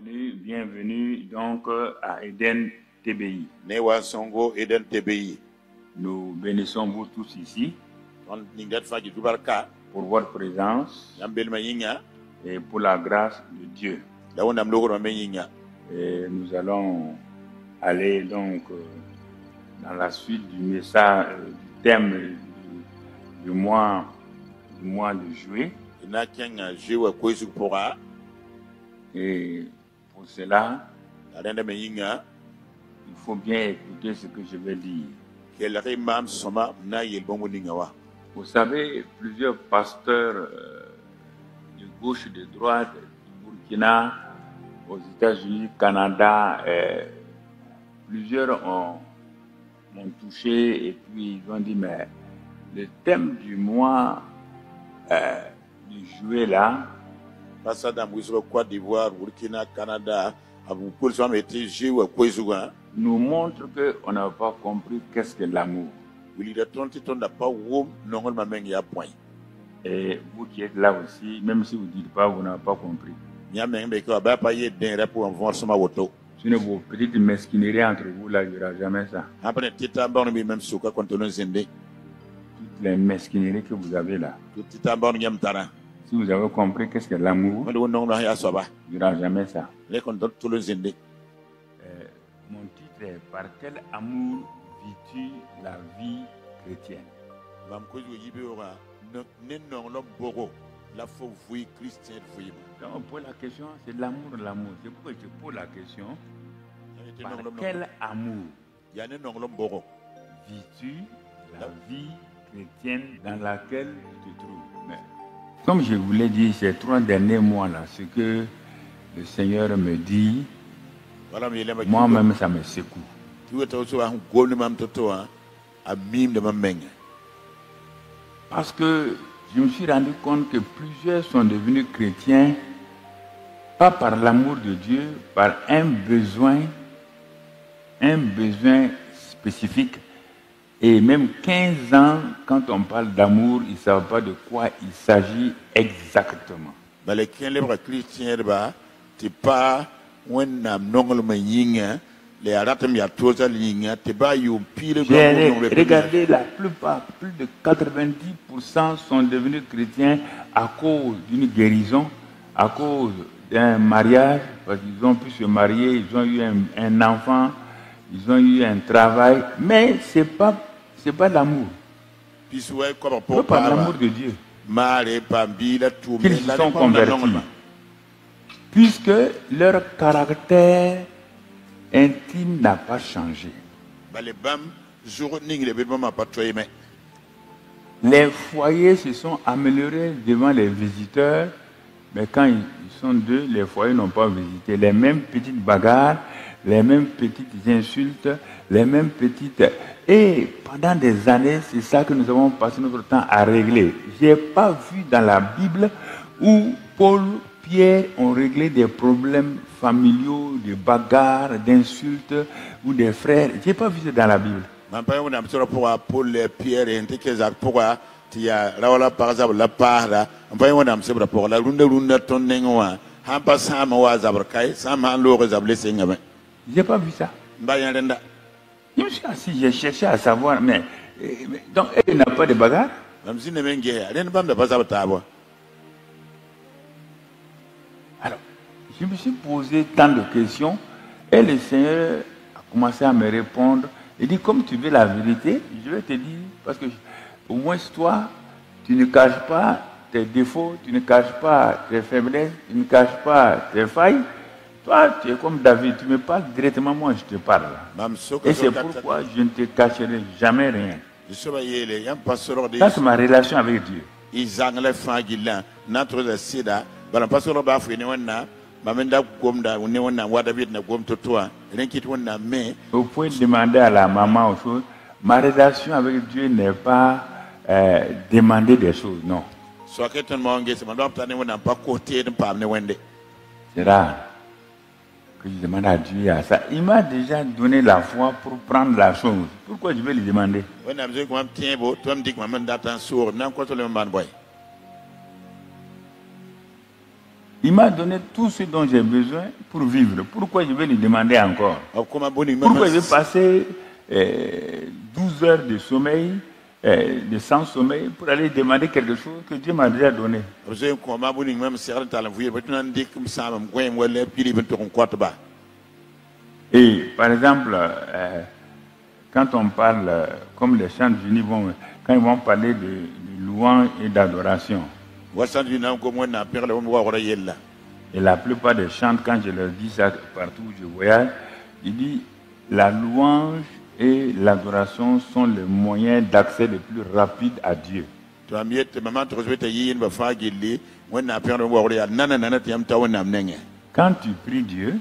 Bienvenue donc à Eden TBI. Newa Songo Eden TBI. Nous bénissons vous tous ici On ningat fa gitu barka. pour votre présence Yambel mayinga. et pour la grâce de Dieu. Da wonam logo mayinga. Et nous allons aller donc dans la suite du message, du thème du mois de juillet. Ina kenga jewa koisu pora. Et pour cela, Adenda mayinga. il faut bien écouter ce que je vais dire. Quel imam soma na yelbongo ningawa. Vous savez, plusieurs pasteurs de gauche et de droite, du Burkina, aux États-Unis, Canada, plusieurs m'ont touché et puis ils ont dit, mais le thème du mois du juillet là, Pasada Mouisro Côte d'Ivoire, Burkina, Canada, Abu Pulsam était jewa koisu. nous montre qu'on n'a pas compris qu'est-ce que l'amour. Il a 30 tonnes de pas wom non ma mengi à point. Et vous qui êtes là aussi, même si vous ne dites pas, vous n'avez pas compris. Nyameng be ko ba pa ye den pour voir sama woto. Sinon, vos petites mesquineries entre vous, là, il n'y aura jamais ça. Après tita bon bi même souka kontono zende. Toutes les mesquineries que vous avez là. Tout tita bon nyam tara. Si vous avez compris qu'est-ce que l'amour, Mo non na ya soba. il n'y aura jamais ça. Les kontot tout le zende. Mon titre est Par quel amour vis-tu la vie chrétienne? Mam ko yo yibe ora ne non l'homme bogo. La faux vui Christian vui. Donc, pour la question, c'est l'amour. C'est pourquoi je pose la question. Par quel amour Ya ne non l'homme bogo. vis-tu la vie chrétienne dans laquelle tu te trouves? Mais, comme je vous l'ai dit ces 3 derniers mois-là, ce que le Seigneur me dit, Voilà mais il moi-même, ça me secoue. Tu veux aussi un gol de mam toto a mime de mam menga. Parce que je me suis rendu compte que plusieurs sont devenus chrétiens, pas par l'amour de Dieu, par un besoin spécifique. Et même 15 ans, quand on parle d'amour, ils ne savent pas de quoi il s'agit exactement. Mais les chrétiens, tu pas wennam nongol mayinga les aratam ya toza linga te ba yo pile Regardez, la plupart, plus de 90% sont devenus chrétiens à cause d'une guérison, à cause d'un mariage, parce qu'ils ont pu se marier, ils ont eu un enfant, ils ont eu un travail, mais c'est pas l'amour. C'est pas l'amour de Dieu qu'ils se sont convertis. Puisque leur caractère intime n'a pas changé. Les foyers se sont améliorés devant les visiteurs, mais quand ils sont deux, les foyers n'ont pas visité. Les mêmes petites bagarres, les mêmes petites insultes, les mêmes petites... Et pendant des années, c'est ça que nous avons passé notre temps à régler. Je n'ai pas vu dans la Bible où Pierre ont réglé des problèmes familiaux, de bagarres, d'insultes ou des frères. Je n'ai pas vu ça dans la Bible. Paul, Pierre, et Tia, Raola, par exemple, la part, on va y avoir un pour la runda tonnewa, Hampa Sam was Abrakai, Sam Hanlo is a blessing. Je n'ai pas vu ça. Je me suis assis, j'ai cherché à savoir, mais donc elle n'a pas de bagarre. Alors, je me suis posé tant de questions et le Seigneur a commencé à me répondre. Il dit, comme tu veux la vérité, je vais te dire, parce que au moins toi, tu ne caches pas tes défauts, tu ne caches pas tes faiblesses, tu ne caches pas tes failles. Toi, tu es comme David, tu me parles directement, moi je te parle. Et c'est pourquoi je ne te cacherai jamais rien. Ça, c'est ma relation avec Dieu. Vous pouvez demander à la maman aux choses. Ma relation avec Dieu n'est pas demander des choses, non. C'est rare que je demande à Dieu à ça. Il m'a déjà donné la foi pour prendre la chose. Pourquoi je vais lui demander? Il m'a donné tout ce dont j'ai besoin pour vivre. Pourquoi je vais lui demander encore? Pourquoi je vais passer 12 heures de sommeil, de sans sommeil, pour aller demander quelque chose que Dieu m'a déjà donné? Et par exemple, quand on parle, comme les chants unis, quand ils vont parler de louange et d'adoration, et la plupart des chants, quand je leur dis ça partout où je voyage, ils disent la louange et l'adoration sont les moyens d'accès les plus rapides à Dieu. Quand tu pries Dieu,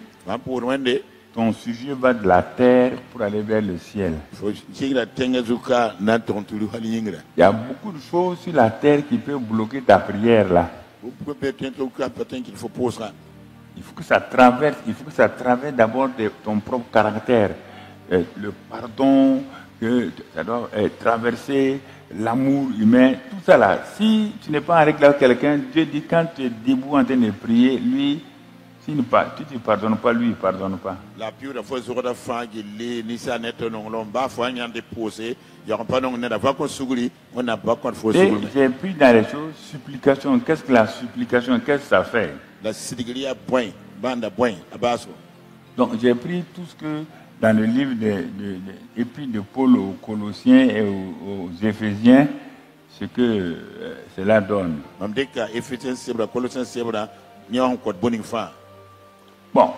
ton sujet va de la terre pour aller vers le ciel. Il y a beaucoup de choses sur la terre qui peuvent bloquer ta prière là. Il faut que ça traverse, d'abord ton propre caractère. Le pardon, que ça doit traverser l'amour humain, tout ça là. Si tu n'es pas en règle avec quelqu'un, Dieu dit quand tu es debout en train de prier, lui, si tu ne pardonnes pas, lui, il ne pardonne pas. Et j'ai pris dans les choses, supplication. Qu'est-ce que la supplication? Qu'est-ce que ça fait? Donc j'ai pris tout ce que dans le livre de Paul aux Colossiens et aux Éphésiens, ce que cela donne. Bon,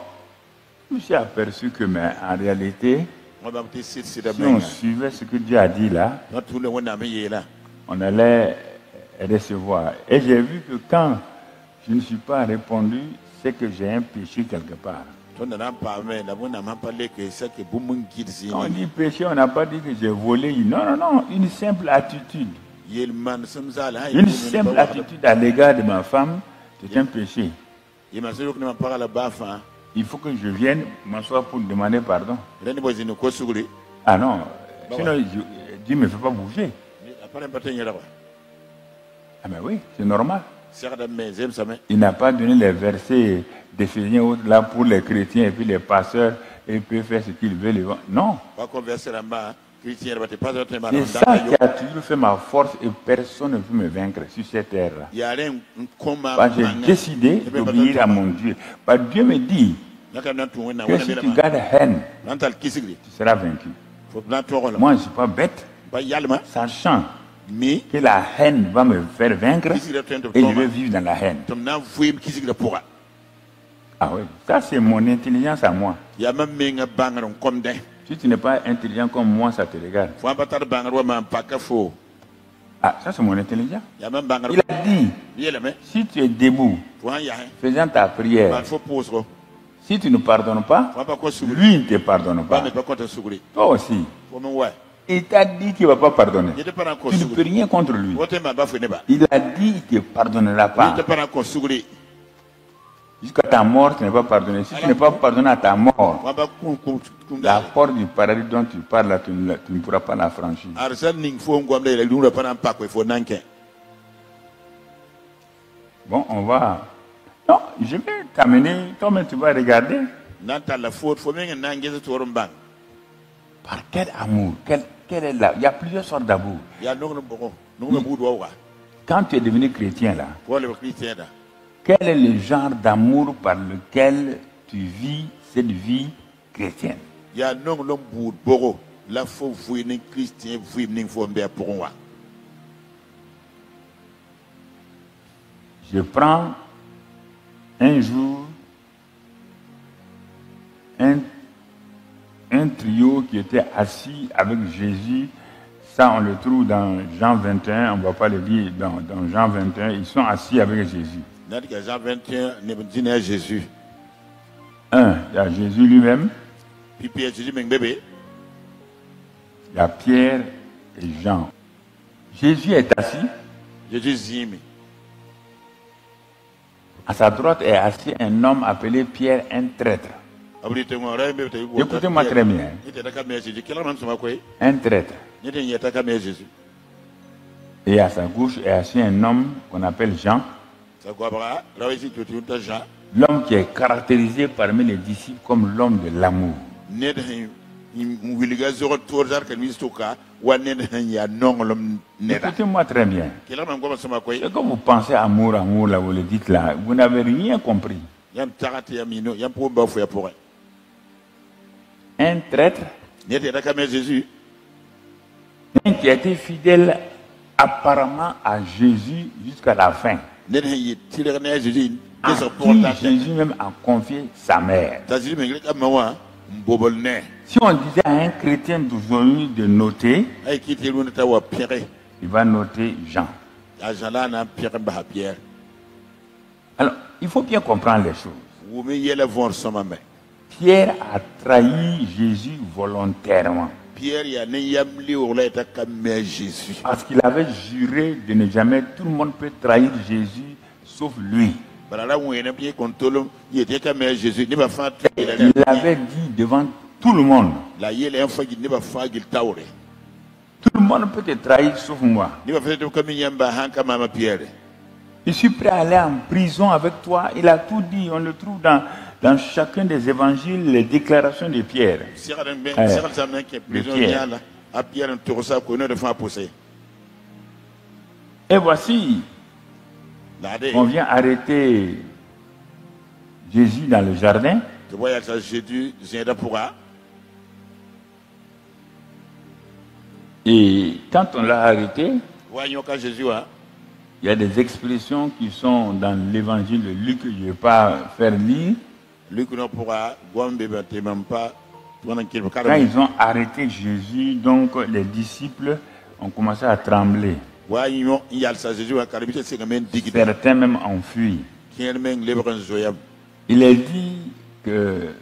je me suis aperçu que, mais en réalité, si on suivait ce que Dieu a dit là, on allait recevoir. Et j'ai vu que quand je ne suis pas répondu, c'est que j'ai un péché quelque part. Quand on dit péché, on n'a pas dit que j'ai volé. Non, non, une simple attitude. Une simple attitude à l'égard de ma femme, c'est un péché. Il faut que je vienne m'asseoir pour demander pardon. Ah non, sinon Dieu ne me fait pas bouger. Ah mais oui, c'est normal. Il n'a pas donné les versets d'Éphésiens là pour les chrétiens et puis les pasteurs, et ils peuvent faire ce qu'ils veulent. Non. C'est ça qui a toujours fait ma force et personne ne peut me vaincre sur cette terre-là. J'ai décidé d'obéir à mon Dieu. Dieu me dit que si tu gardes haine, tu seras vaincu. Moi, je ne suis pas bête, sachant que la haine va me faire vaincre et je vais vivre dans la haine. Ah oui, ça c'est mon intelligence à moi. Si tu n'es pas intelligent comme moi, ça te regarde. Ah, ça c'est mon intelligence. Il a dit, si tu es debout, faisant ta prière, si tu ne pardonnes pas, lui ne te pardonne pas. Toi aussi. Il t'a dit qu'il ne va pas pardonner. Tu ne peux rien contre lui. Il a dit qu'il ne te pardonnera pas. Jusqu'à ta mort, tu n'es pas pardonné. Si tu n'es pas pardonné à ta mort, la porte du paradis dont tu parles, là, tu ne pourras pas la franchir. Bon, on va... Non, je vais t'amener, toi-même tu vas regarder. Par quel amour, quel est là? Il y a plusieurs sortes d'amour. Quand tu es devenu chrétien là, quel est le genre d'amour par lequel tu vis cette vie chrétienne? Je prends un jour un trio qui était assis avec Jésus. Ça, on le trouve dans Jean 21. On ne va pas le lire dans Jean 21. Ils sont assis avec Jésus. Jean 21, Jésus. Il y a Jésus lui-même. Il y a Pierre et Jean. Jésus est assis. À sa droite est assis un homme appelé Pierre, un traître. Écoutez-moi très bien. Un traître. Et à sa gauche est assis un homme qu'on appelle Jean. L'homme qui est caractérisé parmi les disciples comme l'homme de l'amour. Écoutez-moi très bien. Et quand vous pensez amour, amour, là, vous le dites là, vous n'avez rien compris. Un traître, un qui a été fidèle apparemment à Jésus jusqu'à la fin. À qui Jésus même a confié sa mère. Si on disait à un chrétien d'aujourd'hui de noter, il va noter Jean. Alors, il faut bien comprendre les choses. Pierre a trahi Jésus volontairement. Parce qu'il avait juré de ne jamais, tout le monde peut trahir Jésus sauf lui. Il avait dit devant tout le monde. Tout le monde peut te trahir sauf moi. Je suis prêt à aller en prison avec toi. Il a tout dit. On le trouve dans chacun des évangiles, les déclarations de Pierre. Et voici, on vient arrêter Jésus dans le jardin. Et quand on l'a arrêté, il y a des expressions qui sont dans l'évangile de Luc que je ne vais pas faire lire. Quand ils ont arrêté Jésus, donc les disciples ont commencé à trembler. Certains même ont fui. Il est dit que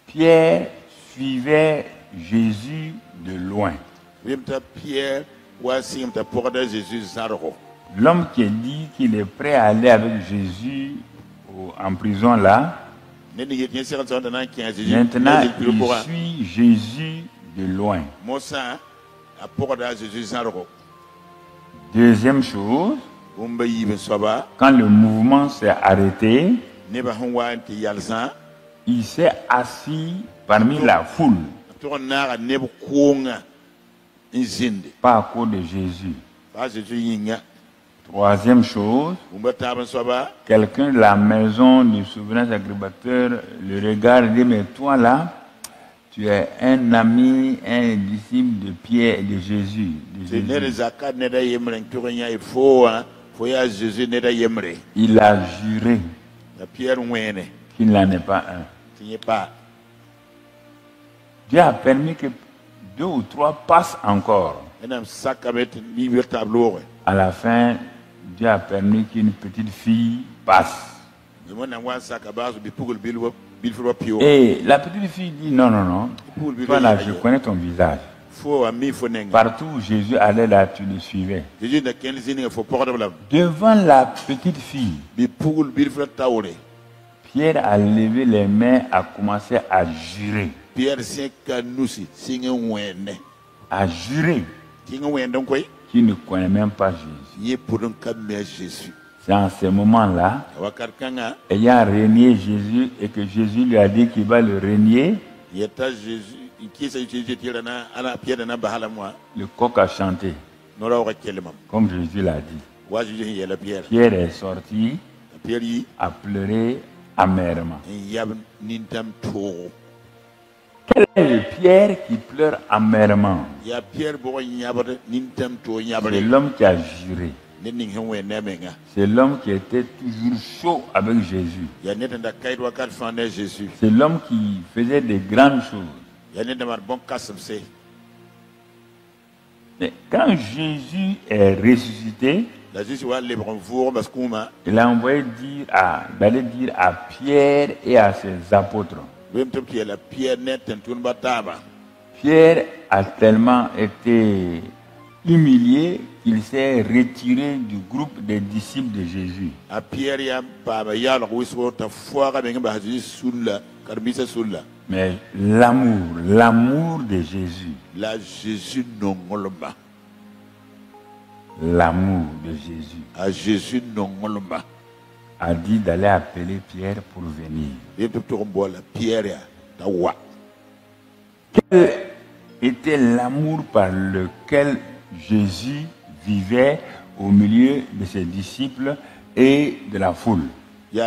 Pierre suivait Jésus de loin. L'homme qui dit qu'il est prêt à aller avec Jésus en prison là, maintenant il suit Jésus de loin. Deuxième chose, quand le mouvement s'est arrêté, il s'est assis parmi la foule. Pas à cause de Jésus. Troisième chose, quelqu'un de la maison du souverain sacrificateur le regarde et dit, mais toi là, tu es un ami, un disciple de Pierre et de Jésus. Il a juré qu'il n'en est pas un. Dieu a permis que 2 ou 3 passent encore. À la fin, Dieu a permis qu'une petite fille passe. Et la petite fille dit, non, toi là, je connais ton visage. Partout où Jésus allait là, tu le suivais. Devant la petite fille, Pierre a levé les mains, a commencé à jurer. À jurer qu'il ne connaît même pas Jésus. C'est en ce moment-là, ayant régné Jésus et que Jésus lui a dit qu'il va le régner, le coq a chanté, comme Jésus l'a dit. Pierre est sorti, a pleuré amèrement. Quel est le Pierre qui pleure amèrement? C'est l'homme qui a juré. C'est l'homme qui était toujours chaud avec Jésus. C'est l'homme qui faisait des grandes choses. Mais quand Jésus est ressuscité, il a envoyé d'aller dire à Pierre et à ses apôtres. Pierre a tellement été humilié qu'il s'est retiré du groupe des disciples de Jésus. Mais l'amour de Jésus, l'amour de Jésus a dit d'aller appeler Pierre pour venir. Quel était l'amour par lequel Jésus vivait au milieu de ses disciples et de la foule? Et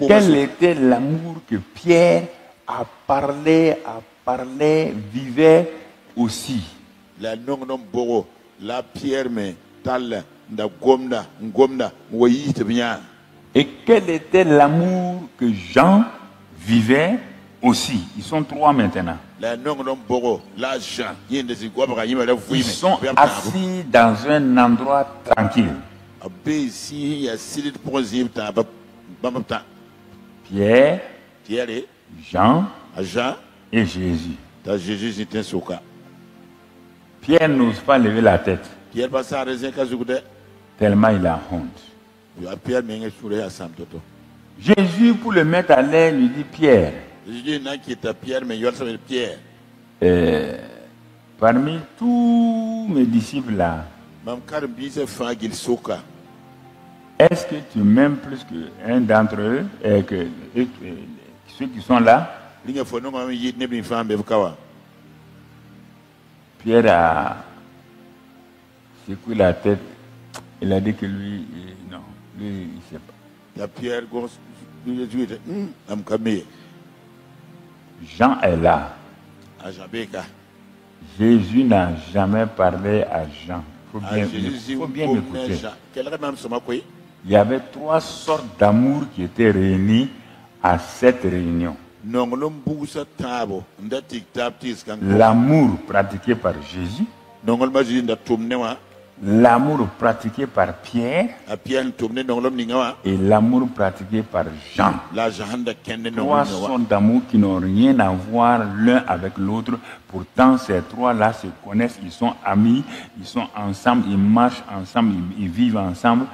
quel était l'amour que Pierre a parlé, vivait aussi? Et quel était l'amour que Jean vivait aussi? Ils sont trois maintenant. Ils sont assis dans un endroit tranquille. Pierre, Jean et Jésus. Pierre n'ose pas lever la tête, tellement il a honte. Jésus, pour le mettre à l'aise, lui dit: Pierre, parmi tous mes disciples là, est-ce que tu m'aimes plus qu'un d'entre eux, que ceux qui sont là? Pierre a secoué la tête. Il a dit que lui, non, lui, il ne sait pas. Jean est là. Jésus n'a jamais parlé à Jean. Il faut bien écouter. Il y avait trois sortes d'amour qui étaient réunies à cette réunion. L'amour pratiqué par Jésus, l'amour pratiqué par Pierre et l'amour pratiqué par Jean. Trois sortes d'amour qui n'ont rien à voir l'un avec l'autre. Pourtant, ces trois-là se connaissent, ils sont amis, ils sont ensemble, ils marchent ensemble, ils vivent ensemble,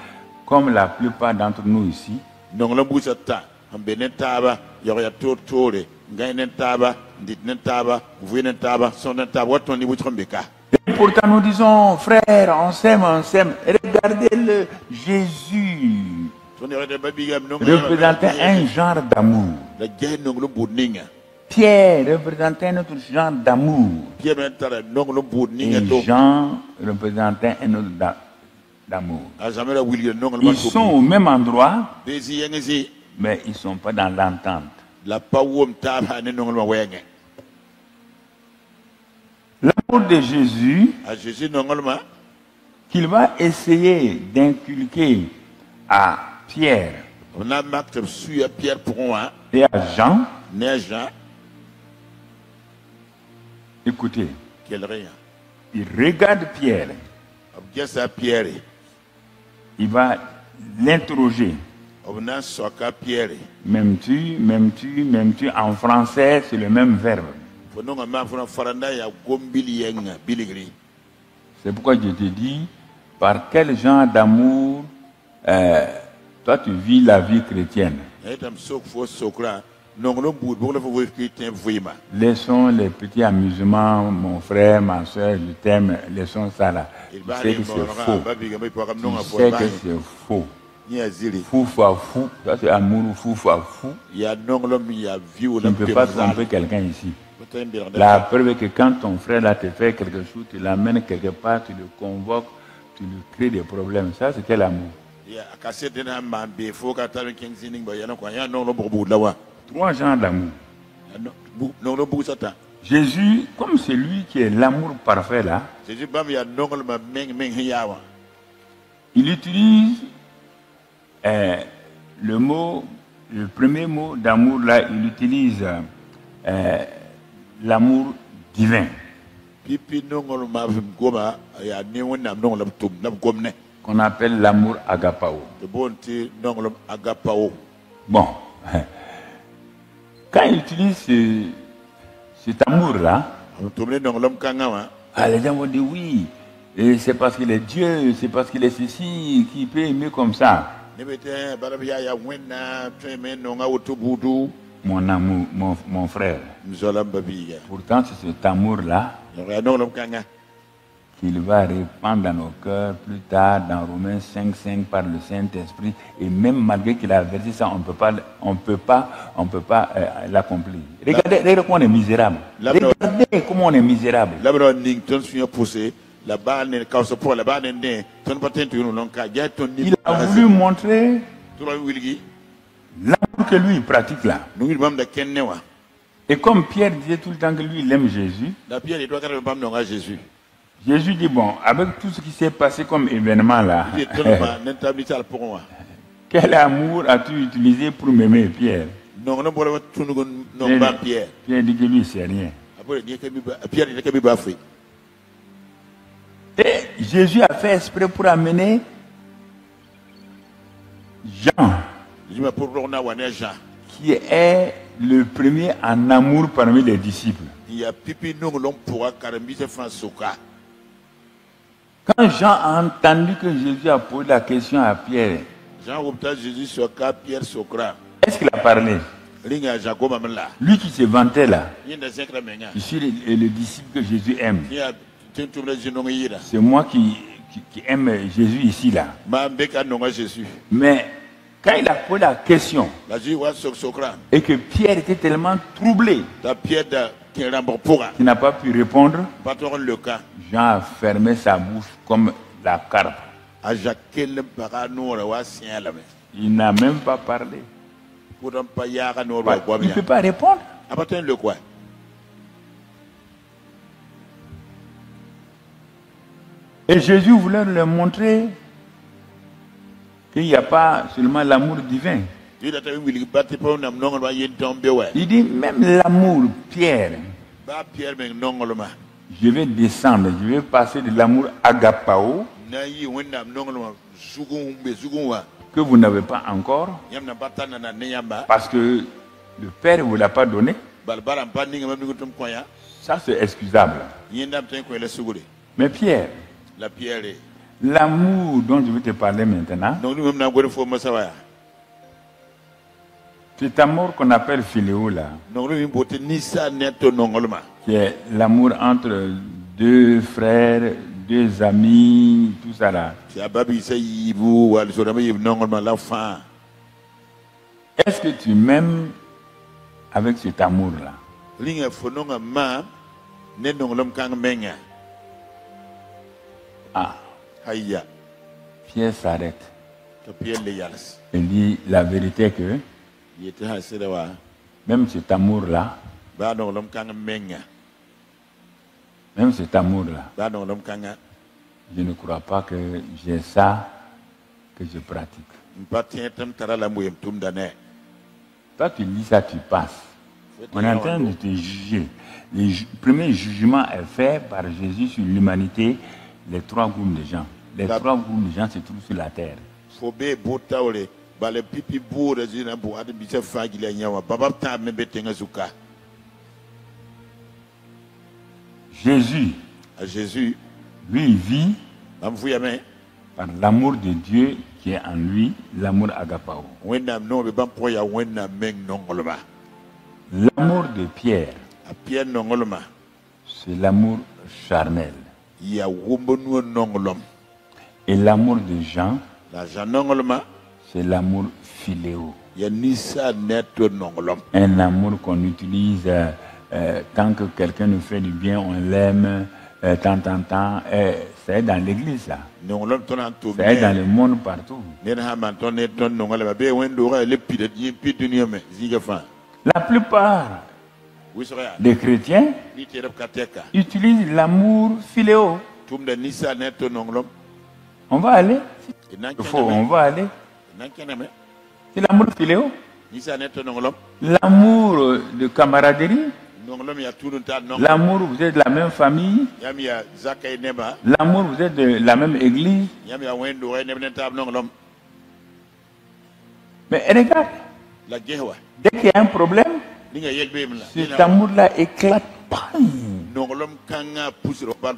comme la plupart d'entre nous ici. Et pourtant nous disons: frère, on s'aime, on s'aime. Regardez-le, Jésus représentait un genre d'amour. Pierre représentait un autre genre d'amour. Et Jean représentait un autre d'amour. Ils sont au même endroit, mais ils ne sont pas dans l'entente. L'amour de Jésus, qu'il va essayer d'inculquer à Pierre et à Jean. Écoutez, il regarde Pierre. Il va l'interroger. M'aimes-tu? En français, c'est le même verbe. C'est pourquoi je te dis, par quel genre d'amour toi tu vis la vie chrétienne? Laissons les petits amusements, mon frère, ma soeur, je t'aime, laissons ça là. Tu sais que c'est faux. Tu sais que c'est faux. Fou fois fou, ça c'est amour fou fois fou. Tu ne peux pas tromper quelqu'un ici. La preuve est que quand ton frère là te fait quelque chose, tu l'amènes quelque part, tu le convoques, tu lui crées des problèmes. Ça c'est quel amour? Trois genres d'amour. Jésus, comme c'est lui qui est l'amour parfait là, il utilise le premier mot d'amour là, il utilise l'amour divin. Qu'on appelle l'amour agapao. Bon, quand il utilise cet amour-là, les gens vont dire oui, c'est parce qu'il est Dieu, c'est parce qu'il est ceci, qui peut aimer comme ça. Mon amour, mon frère. Pourtant, c'est cet amour-là qu'il va répandre dans nos cœurs plus tard dans Romains 5:5 par le Saint-Esprit. Et même malgré qu'il a versé ça, on peut pas l'accomplir. Regardez comment on est misérable. Regardez comment on est misérable. Il a voulu montrer l'amour que lui il pratique là. Et comme Pierre disait tout le temps que lui il aime Jésus, Jésus dit bon, avec tout ce qui s'est passé comme événement là, quel amour as-tu utilisé pour m'aimer, Pierre? Pierre dit que lui c'est rien. Et Jésus a fait exprès pour amener Jean, qui est le premier en amour parmi les disciples. Quand Jean a entendu que Jésus a posé la question à Pierre, est-ce qu'il a parlé? Lui qui se vantait là, je suis le disciple que Jésus aime. C'est moi qui aime Jésus ici là. Mais quand il a posé la question et que Pierre était tellement troublé qu'il n'a pas pu répondre, Jean a fermé sa bouche comme la carpe. Il n'a même pas parlé. Il ne peut pas répondre. Et Jésus voulait leur montrer qu'il n'y a pas seulement l'amour divin. Il dit même l'amour, Pierre. Je vais descendre, je vais passer de l'amour agapao que vous n'avez pas encore, parce que le Père ne vous l'a pas donné. Ça c'est excusable. Mais Pierre, l'amour dont je vais te parler maintenant, cet amour qu'on appelle philéo là, qui est l'amour entre deux frères, deux amis, tout ça là. Est-ce que tu m'aimes avec cet amour là? Ah. Pierre s'arrête. Il dit la vérité est que même cet amour là, même cet amour là, je ne crois pas que j'ai ça que je pratique. Toi tu dis ça, tu passes. On est en train de te juger. Le premier jugement est fait par Jésus sur l'humanité, les trois groupes de gens. Les trois groupes de gens se trouvent sur la terre. Jésus, lui, il vit par l'amour de Dieu qui est en lui, l'amour agapao. L'amour de Pierre, c'est l'amour charnel. Et l'amour de Jean, c'est l'amour philéo. Un amour qu'on utilise tant que quelqu'un nous fait du bien, on l'aime, tant. C'est dans l'église là. C'est dans le monde partout. La plupart des chrétiens utilisent l'amour philéo. On va aller. On va aller. C'est l'amour philéo. L'amour de camaraderie. L'amour, vous êtes de la même famille. L'amour, vous êtes de la même église. Mais regarde, dès qu'il y a un problème, cet amour-là éclate.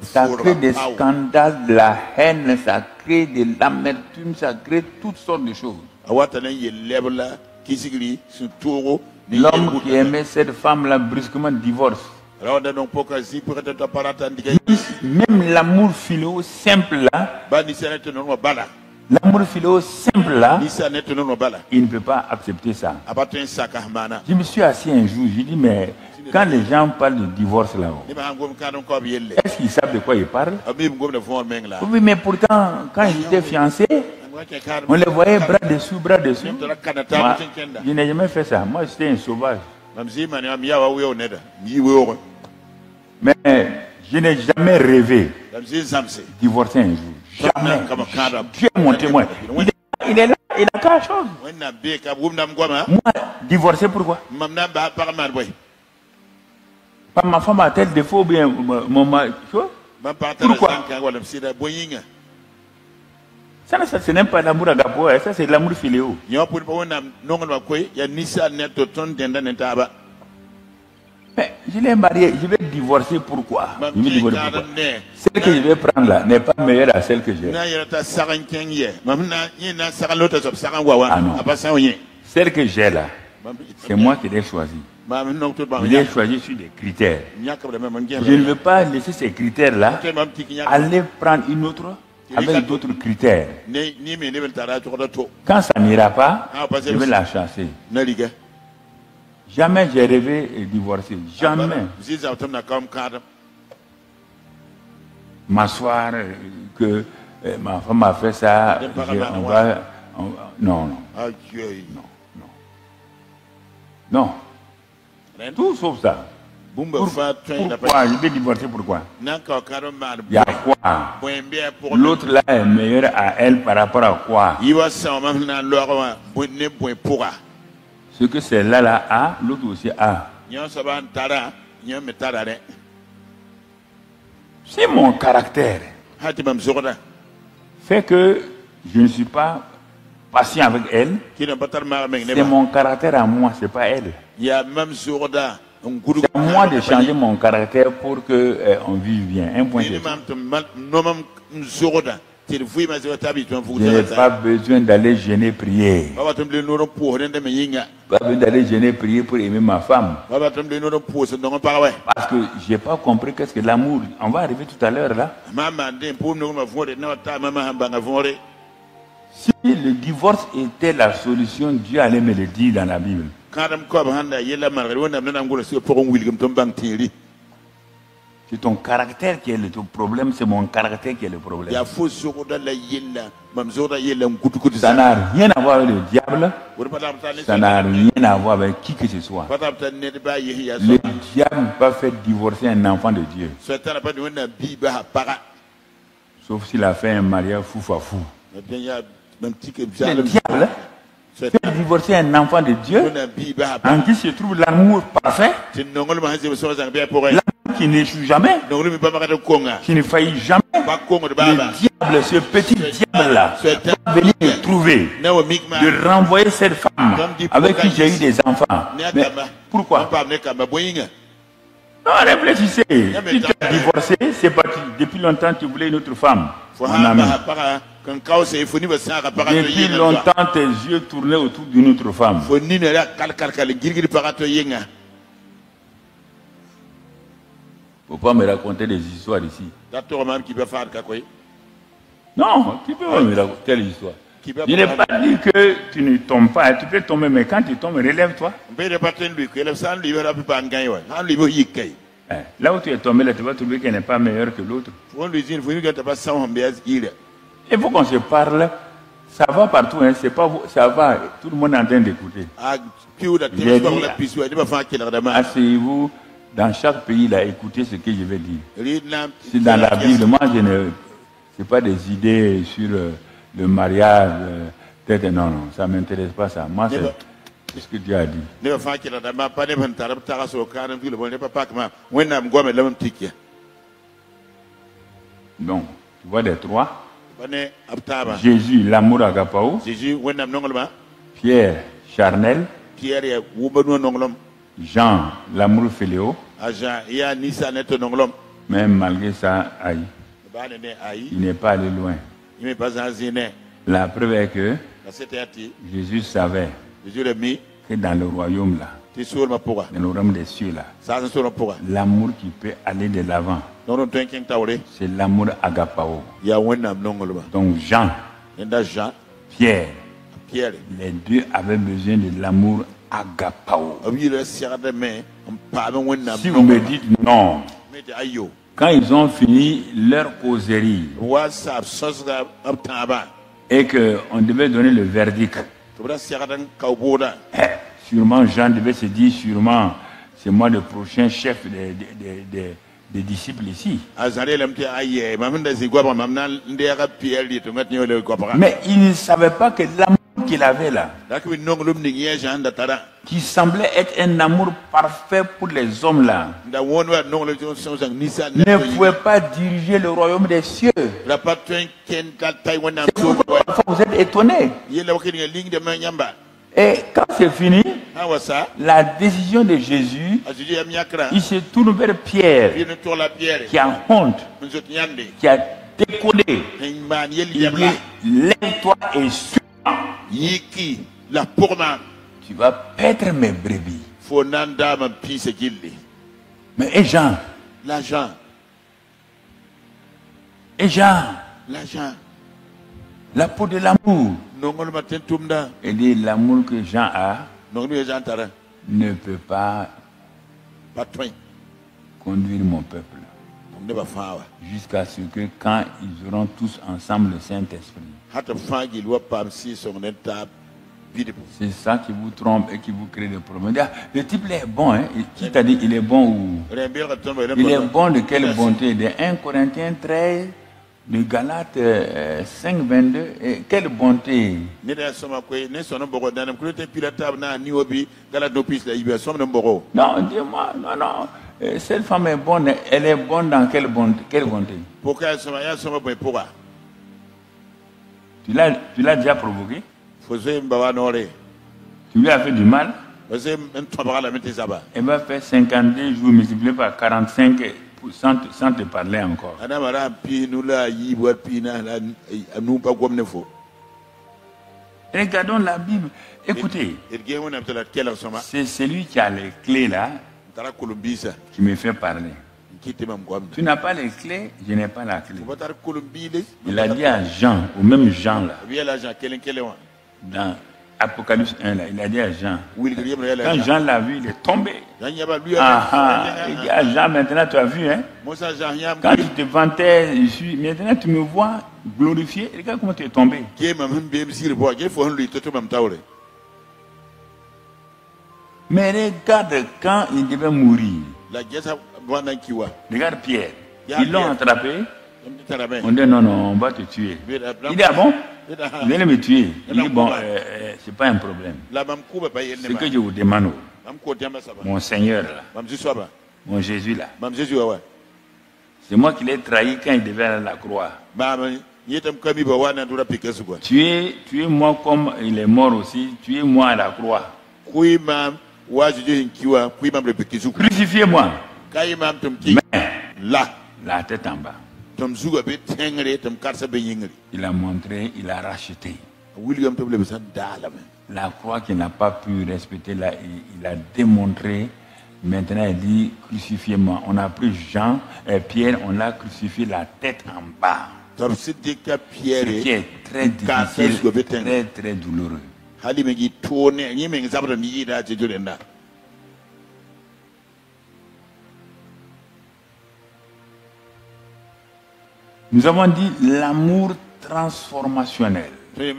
Ça crée des scandales, de la haine, ça crée de l'amertume, ça crée toutes sortes de choses. L'homme qui aimait cette femme-là brusquement divorce. Même l'amour philo simple là, l'amour philo simple là, il ne peut pas accepter ça. Je me suis assis un jour, j'ai dit, mais quand les gens parlent de divorce là-haut, est-ce qu'ils savent de quoi ils parlent? Oui, mais pourtant, quand ils étaient fiancés, on les voyait bras dessus, bras dessous. Moi, je n'ai jamais fait ça. Moi, j'étais un sauvage. Mais je n'ai jamais rêvé divorcer un jour. Jamais. Tu es mon témoin. Il est là, il a quelque chose. Moi, divorcer pourquoi? Pas ma femme a tel défaut ou bien mon mari. Pourquoi? Ça ce n'est pas l'amour agapo, ça c'est l'amour philéo. Mais je l'ai marié, je vais divorcer pourquoi? Je vais divorcer pourquoi? Celle que je vais prendre là n'est pas meilleure à celle que j'ai. Ah non. Celle que j'ai là, c'est moi qui l'ai choisie. Je l'ai choisi sur des critères. Je ne veux pas laisser ces critères-là aller prendre une autre avec d'autres critères. Quand ça n'ira pas, je vais la chasser. Jamais j'ai rêvé de divorcer. Jamais. M'asseoir, que ma femme a fait ça, non. Non. Tout sauf ça. Pourquoi je vais divorcer? Pourquoi? Il y a quoi? L'autre là est meilleur à elle par rapport à quoi? Ce que celle-là a, l'autre aussi a. Si mon caractère fait que je ne suis pas patient avec elle, c'est mon caractère à moi, c'est pas elle. C'est à moi de changer mon caractère pour que on vive bien. Un point de je n'ai pas besoin d'aller gêner prier. Pas besoin d'aller gêner prier pour aimer ma femme. Parce que je n'ai pas compris qu'est-ce que l'amour. On va arriver tout à l'heure là. Si le divorce était la solution, Dieu allait me le dire dans la Bible. C'est ton caractère qui est le problème, c'est mon caractère qui est le problème. Ça n'a rien à voir avec le diable, ça n'a rien à voir avec qui que ce soit. Le diable va faire divorcer un enfant de Dieu. Sauf s'il a fait un mariage fou. Le diable fait divorcer un enfant de Dieu en qui se trouve l'amour parfait, l'amour qui n'échoue jamais, qui ne faillit jamais. Le diable, ce petit diable-là, va venir me trouver, de renvoyer cette femme avec qui j'ai eu des enfants. Mais pourquoi? Non, réfléchissez. Si tu as divorcé, c'est parti. Depuis longtemps, tu voulais une autre femme. Mon ami. Depuis longtemps, tes yeux tournaient autour d'une autre femme. Il ne faut pas me raconter des histoires ici. Non, tu peux me raconter des histoires. Je n'ai pas dit que tu ne tombes pas. Tu peux tomber, mais quand tu tombes, relève-toi. Là où tu es tombé, là, tu vas trouver qu'elle n'est pas meilleure que l'autre. Il faut qu'on se parle. Ça va partout, hein. C'est pas, ça va. Tout le monde est en train d'écouter. Asseyez-vous dans chaque pays, là, écoutez ce que je vais dire. C'est dans la Bible. Moi, je ne sais pas des idées sur le mariage. Non, ça ne m'intéresse pas ça. Moi, c'est ce que Dieu a dit. Donc, tu vois les trois. Jésus, l'amour agapao. Pierre, charnel. Jean, l'amour philéo. Même malgré ça, il n'est pas allé loin. La preuve est que Jésus savait que dans le royaume là, ti sur ma pourra dans le royaume des cieux là. ça sur ma pourra L'amour qui peut aller de l'avant, non thinking tawre c'est l'amour agapao. ya wonnam nongolba Donc Jean, enda Jean Pierre, Pierre les deux avaient besoin de l'amour agapao. abi le sirade mais on pa ben wonnam Si vous me dites non, mais ayo quand ils ont fini leur causerie WhatsApp sosga abtaba et qu'on devait donner le verdict, to bra sirade kawboda sûrement Jean devait se dire, sûrement c'est moi le prochain chef des disciples ici. azare lamte aye mamanda zigwa mamna ndera Pierre dit to ngatni le gopara Mais il ne savait pas que l'amour qu'il avait là, dakwi nongolum ni Jean da tara qui semblait être un amour parfait pour les hommes là, da wonwa nongolum son nisa ne pouvait pas diriger le royaume des cieux. la patwen ken ta tai wonnam C'est pour ça que parfois vous êtes étonnés. yela wakini ligne de manyamba Et quand c'est fini, awasa la décision de Jésus, aziji ya miakra il se tourne vers Pierre, bien tour la Pierre qui a honte, nzot nyande qui a déconné. man yeli Il yabla dit, lève-toi et suis. yiki la pourma Tu vas perdre mes brebis. fo nanda man pise gilli Mais et Jean, l'argent la peau de l'amour. nongol matin tumda Et dit, l'amour que Jean a nongol Jean tara ne peut pas patwen conduire mon peuple ne ba fawa jusqu'à ce que quand ils auront tous ensemble le Saint-Esprit. hata fagi lwa pam si son neta bidi C'est ça qui vous trompe et qui vous crée des problèmes. Ah, le type là est bon, hein? Qui t'a dit il est bon ou... rember ka tombe Il est bon de quelle bonté? De 1 Corinthiens 13, de Galates 5, 22. Et quelle bonté? ne da soma ko ne sono bogo danam ko te pilata na ni obi gala do pis la ibe som no bogo Non, dis-moi, non. Cette femme est bonne. Elle est bonne dans quelle bonté? Quelle bonté? pourquoi soma ya soma boy pourquoi Tu l'as déjà provoqué? faisait mbawa nore Tu lui as fait du mal? faisait un tomba la mette zaba Elle va faire 52 jours multiplié par 45 sans te parler encore. ana mara pi nula yi bo pi na anu pa gomne fo Regardons la Bible. Écoutez, et ge wona tala kela soma c'est celui qui a les clés là tara kolumbisa qui me fait parler. kiti mam gomne Tu n'as pas les clés, je n'ai pas la clé. ko tara kolumbile Il a dit à Jean, au même Jean là, wiya la Jean kelen wa dans Apocalypse 1 là, il a dit à Jean. wil gri yem la Quand Jean l'a vu, il est tombé. Jean yaba lui Il dit à Jean, maintenant tu as vu, hein? Moussa Jean yam Quand tu te vantais, maintenant tu me vois glorifié. Regarde comment tu es tombé. ge mam be sir bo ge fo lui toto mam tawre Mais regarde quand il devait mourir. la gesa bwana kiwa Regarde Pierre. Yeah, Ils l'ont Pierre. attrapé. tara ben On dit non, on va te tuer. Il dit ah bon? Vous allez me tuer. Il dit bon, c'est pas un problème. la mam kuba pa yenne Ce que je vous demande, mam ko tiamba saba mon Seigneur là, mam jisoba mon Jésus là, mam Jésus wa c'est moi qui l'ai trahi quand il devait aller à la croix. mam yetam kami ba wana dura pikesu quoi Tuez moi comme il est mort aussi, tuez-moi à la croix. kui mam waji kiwa kui mam le pikesu Crucifiez-moi. kay mam tum ki La tête en bas. tum zuga be tengre tum karsa be yingri Il a montré, il a racheté. William tum le besan dala men La croix qu'il n'a pas pu respecter, là, il a démontré. Maintenant, il dit, crucifiez-moi. On a pris Jean et Pierre, on l'a crucifié la tête en bas. tum sidika Pierre Ce qui est très difficile, très, très douloureux. hali me gi tone ni me zabra ni da je jurenda Nous avons dit l'amour transformationnel.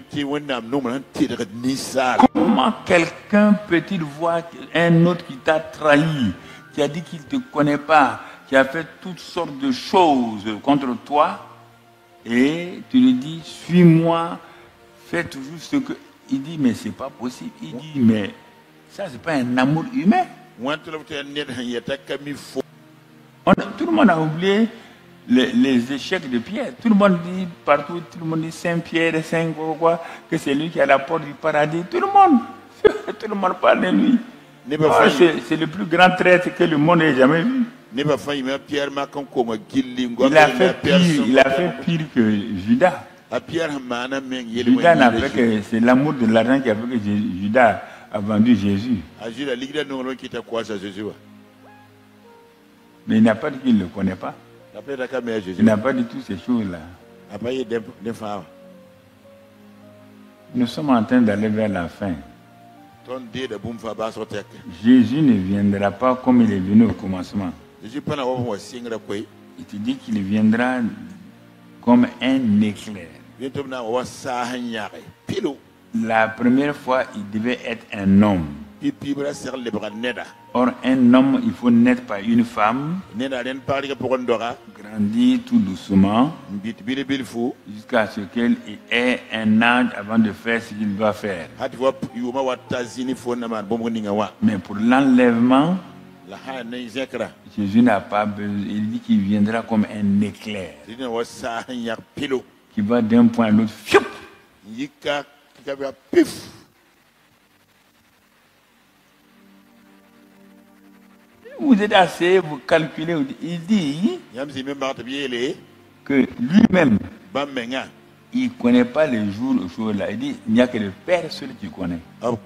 ti wonnam no man ti daga nisal Comment quelqu'un peut-il voir un autre qui t'a trahi, qui a dit qu'il ne te connaît pas, qui a fait toutes sortes de choses contre toi, et tu lui dis, suis-moi, fais toujours ce que... Il dit, mais c'est pas possible. Il dit, mais ça, c'est pas un amour humain. Tout le monde a oublié les échecs de Pierre. Tout le monde dit partout, tout le monde dit Saint-Pierre, Saint-quoi, que c'est lui qui a la porte du paradis. Tout le monde parle de lui. C'est le plus grand traître que le monde ait jamais vu. Il a fait pire que Judas. Judas n'a fait que c'est l'amour de l'argent qui a fait que Judas a vendu Jésus. Mais il n'a pas dit qu'il ne le connaît pas. Il n'a pas dit toutes ces choses-là. Nous sommes en train d'aller vers la fin. Jésus ne viendra pas comme il est venu au commencement. Il te dit qu'il viendra comme un éclair. La première fois, il devait être un homme. Or, un homme, il faut naître par une femme, grandir tout doucement, jusqu'à ce qu'il ait un âge avant de faire ce qu'il doit faire. Mais pour l'enlèvement, Jésus n'a pas besoin. Il dit qu'il viendra comme un éclair, qui va d'un point à l'autre. Vous êtes assez, vous calculez, il dit que lui-même, il ne connaît pas les jours là. Il dit, il n'y a que le Père seul qui connaît. Alors,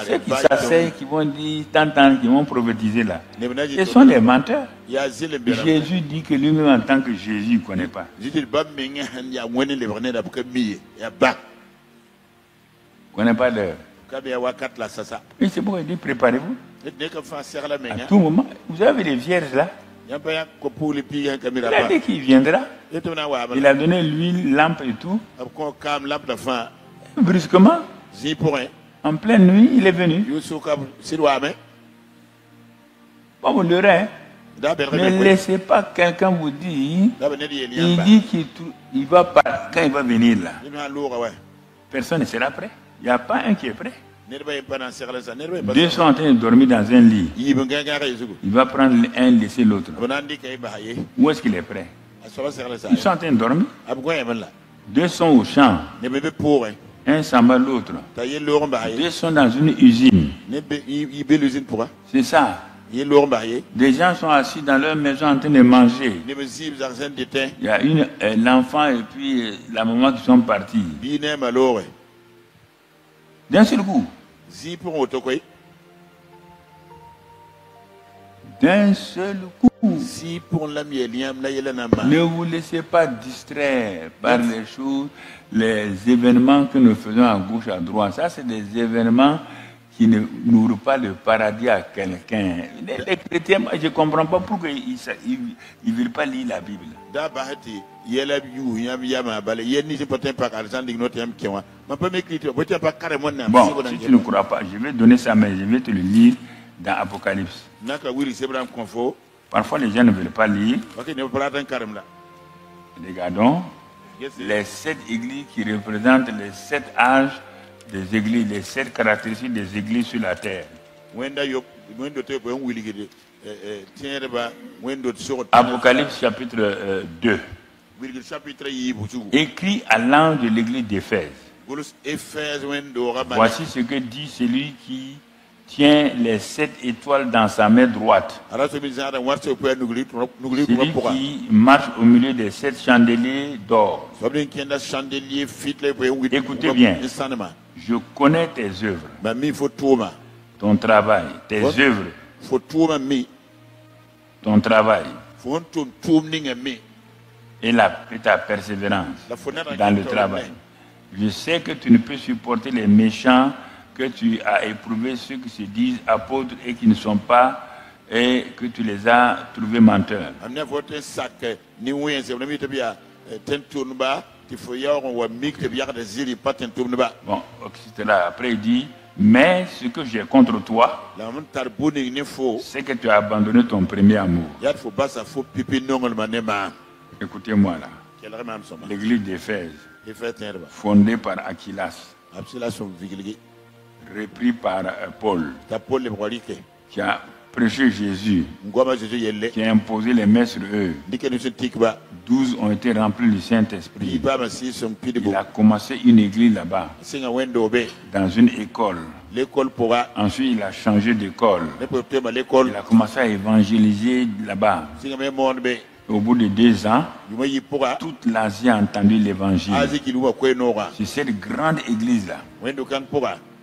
ceux qui s'asseyent, qui vont dire, tant, qui vont prophétiser là, ce sont des menteurs. Jésus dit que lui-même, en tant que Jésus, il ne connaît pas. Il ne connaît pas l'heure. Et c'est pourquoi il dit, préparez-vous. À tout moment, vous avez les vierges là. Il a dit qu'il viendra. Il a donné l'huile, lampe et tout. Brusquement, en pleine nuit, il est venu. Bon, vous l'aurez. Ne laissez pas quelqu'un vous dire. Il dit qu'il va pas quand il va venir là. Personne ne sera prêt. Il n'y a pas un qui est prêt. Deux sont en train de dormir dans un lit. Il va prendre un, laisser l'autre. Où est-ce qu'il est prêt? Ils sont en train de dormir. Deux sont au champ. Un s'en va l'autre. Deux sont dans une usine. C'est ça. Des gens sont assis dans leur maison en train de manger. Il y a l'enfant et puis la maman qui sont partis. D'un seul coup. D'un seul coup. Ne vous laissez pas distraire par les choses, les événements que nous faisons à gauche, à droite. Ça, c'est des événements qui n'ouvrent pas le paradis à quelqu'un. Les chrétiens, je ne comprends pas pourquoi ils ne veulent pas lire la Bible. Bon, si tu ne crois pas, je vais donner ça, mais je vais te le lire dans Apocalypse. Parfois, les gens ne veulent pas lire. Regardons les 7 églises qui représentent les 7 âges des églises, les 7 caractéristiques des églises sur la terre. Apocalypse chapitre 2. Écrit à l'ange de l'église d'Éphèse. Voici ce que dit celui qui tient les 7 étoiles dans sa main droite. Celui qui marche au milieu des 7 chandeliers d'or. Écoutez bien. Je connais tes œuvres. Ton travail. Tes œuvres. Ton travail. Et ta persévérance dans le travail. Je sais que tu ne peux supporter les méchants, que tu as éprouvé ceux qui se disent apôtres et qui ne sont pas, et que tu les as trouvés menteurs. Bon, etc. Après il dit, mais ce que j'ai contre toi, c'est que tu as abandonné ton premier amour. Écoutez-moi là. L'église d'Éphèse, fondée par Aquilas, repris par Paul, qui a prêché Jésus, qui a imposé les mains sur eux. 12 ont été remplis du Saint-Esprit. Il a commencé une église là-bas, dans une école. Ensuite, il a changé d'école. Il a commencé à évangéliser là-bas. Au bout de 2 ans, toute l'Asie a entendu l'évangile. C'est cette grande église-là.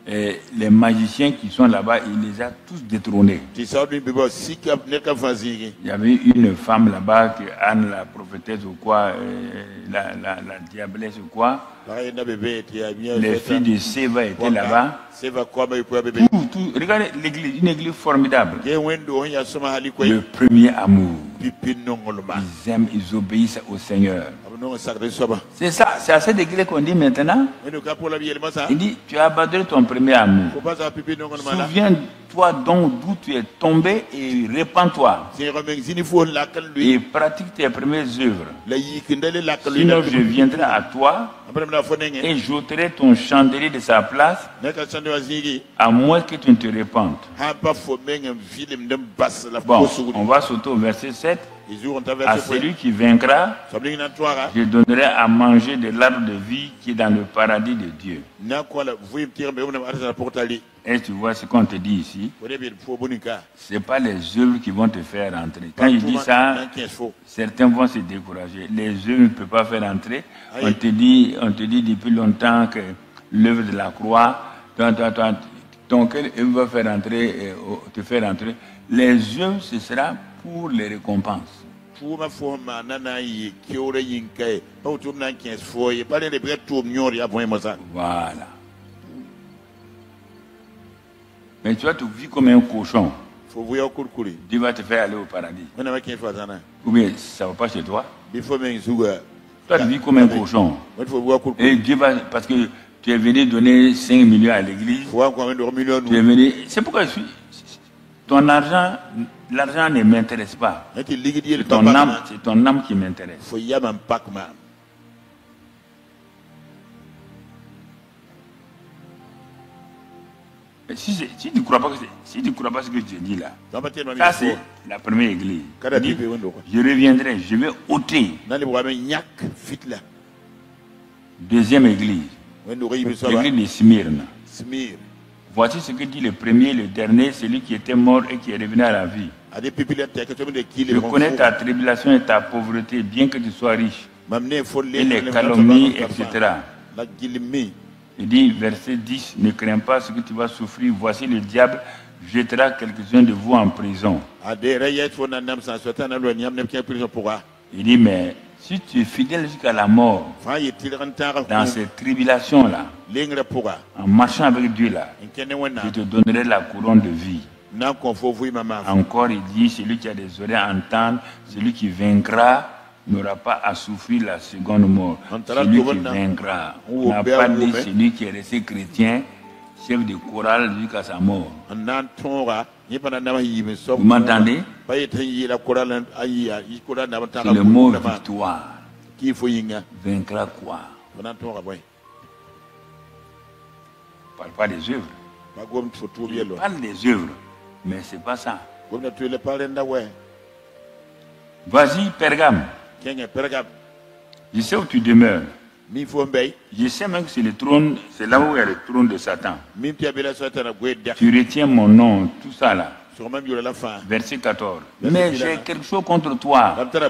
Et les magiciens qui sont là-bas, il les a tous détrônés. Il y avait une femme là-bas, Anne la prophétesse ou quoi, la diablesse ou quoi. Les filles de Séva étaient là-bas. Regardez l'église, une église formidable. Le premier amour. Ils aiment, ils obéissent au Seigneur. C'est ça, c'est à cette église qu'on dit maintenant. Il dit, tu as abandonné ton premier amour. Souviens-toi donc d'où tu es tombé et répands-toi. Et pratique tes premières œuvres. Sinon, je viendrai à toi et j'ôterai ton chandelier de sa place, à moins que tu ne te répandes. Bon, on va sauter au verset 7. À celui qui vaincra, je donnerai à manger de l'arbre de vie qui est dans le paradis de Dieu. Et tu vois ce qu'on te dit ici, ce n'est pas les œuvres qui vont te faire entrer. Quand il dit ça, certains vont se décourager. Les œuvres ne peuvent pas faire entrer. On te dit depuis longtemps que l'œuvre de la croix, ton cœur va faire entrer, te faire entrer. Les œuvres, ce sera pour les récompenses. Voilà. Mais tu vas te vivre comme un cochon. Dieu va te faire aller au paradis. Ou bien ça ne va pas chez toi. Toi, tu vis comme un cochon. Et Dieu va, parce que tu es venu donner 5 millions à l'église. Tu es venu. C'est pourquoi je suis. Ton argent, l'argent ne m'intéresse pas. C'est ton âme qui m'intéresse. Si tu ne crois pas ce que je te dis là, ça c'est la première église. Dit, je reviendrai, je vais ôter. Deuxième église, l'église de Smyrne. Voici ce que dit le premier, le dernier, celui qui était mort et qui est revenu à la vie. Je connais ta tribulation et ta pauvreté, bien que tu sois riche, et les calomnies, etc. Il dit, verset 10, ne crains pas ce que tu vas souffrir. Voici le diable jettera quelques-uns de vous en prison. Il dit, mais si tu es fidèle jusqu'à la mort, dans ces tribulations-là, en marchant avec Dieu là, je te donnerai la couronne de vie. Encore, il dit, celui qui a des oreilles à entendre, celui qui vaincra, n'aura pas à souffrir la seconde mort. Celui qui vaincra. On n'a pas dit celui qui est resté chrétien, chef de chorale jusqu'à sa mort. Vous m'entendez? C'est le mot victoire. Vaincra quoi? On ne parle pas des œuvres. On parle des œuvres, mais ce n'est pas ça. Vas-y, Pergame. Je sais où tu demeures. Je sais même que c'est le trône, c'est là où il y a le trône de Satan. Tu retiens mon nom, tout ça là. Verset 14. Mais j'ai quelque chose contre toi. Toi,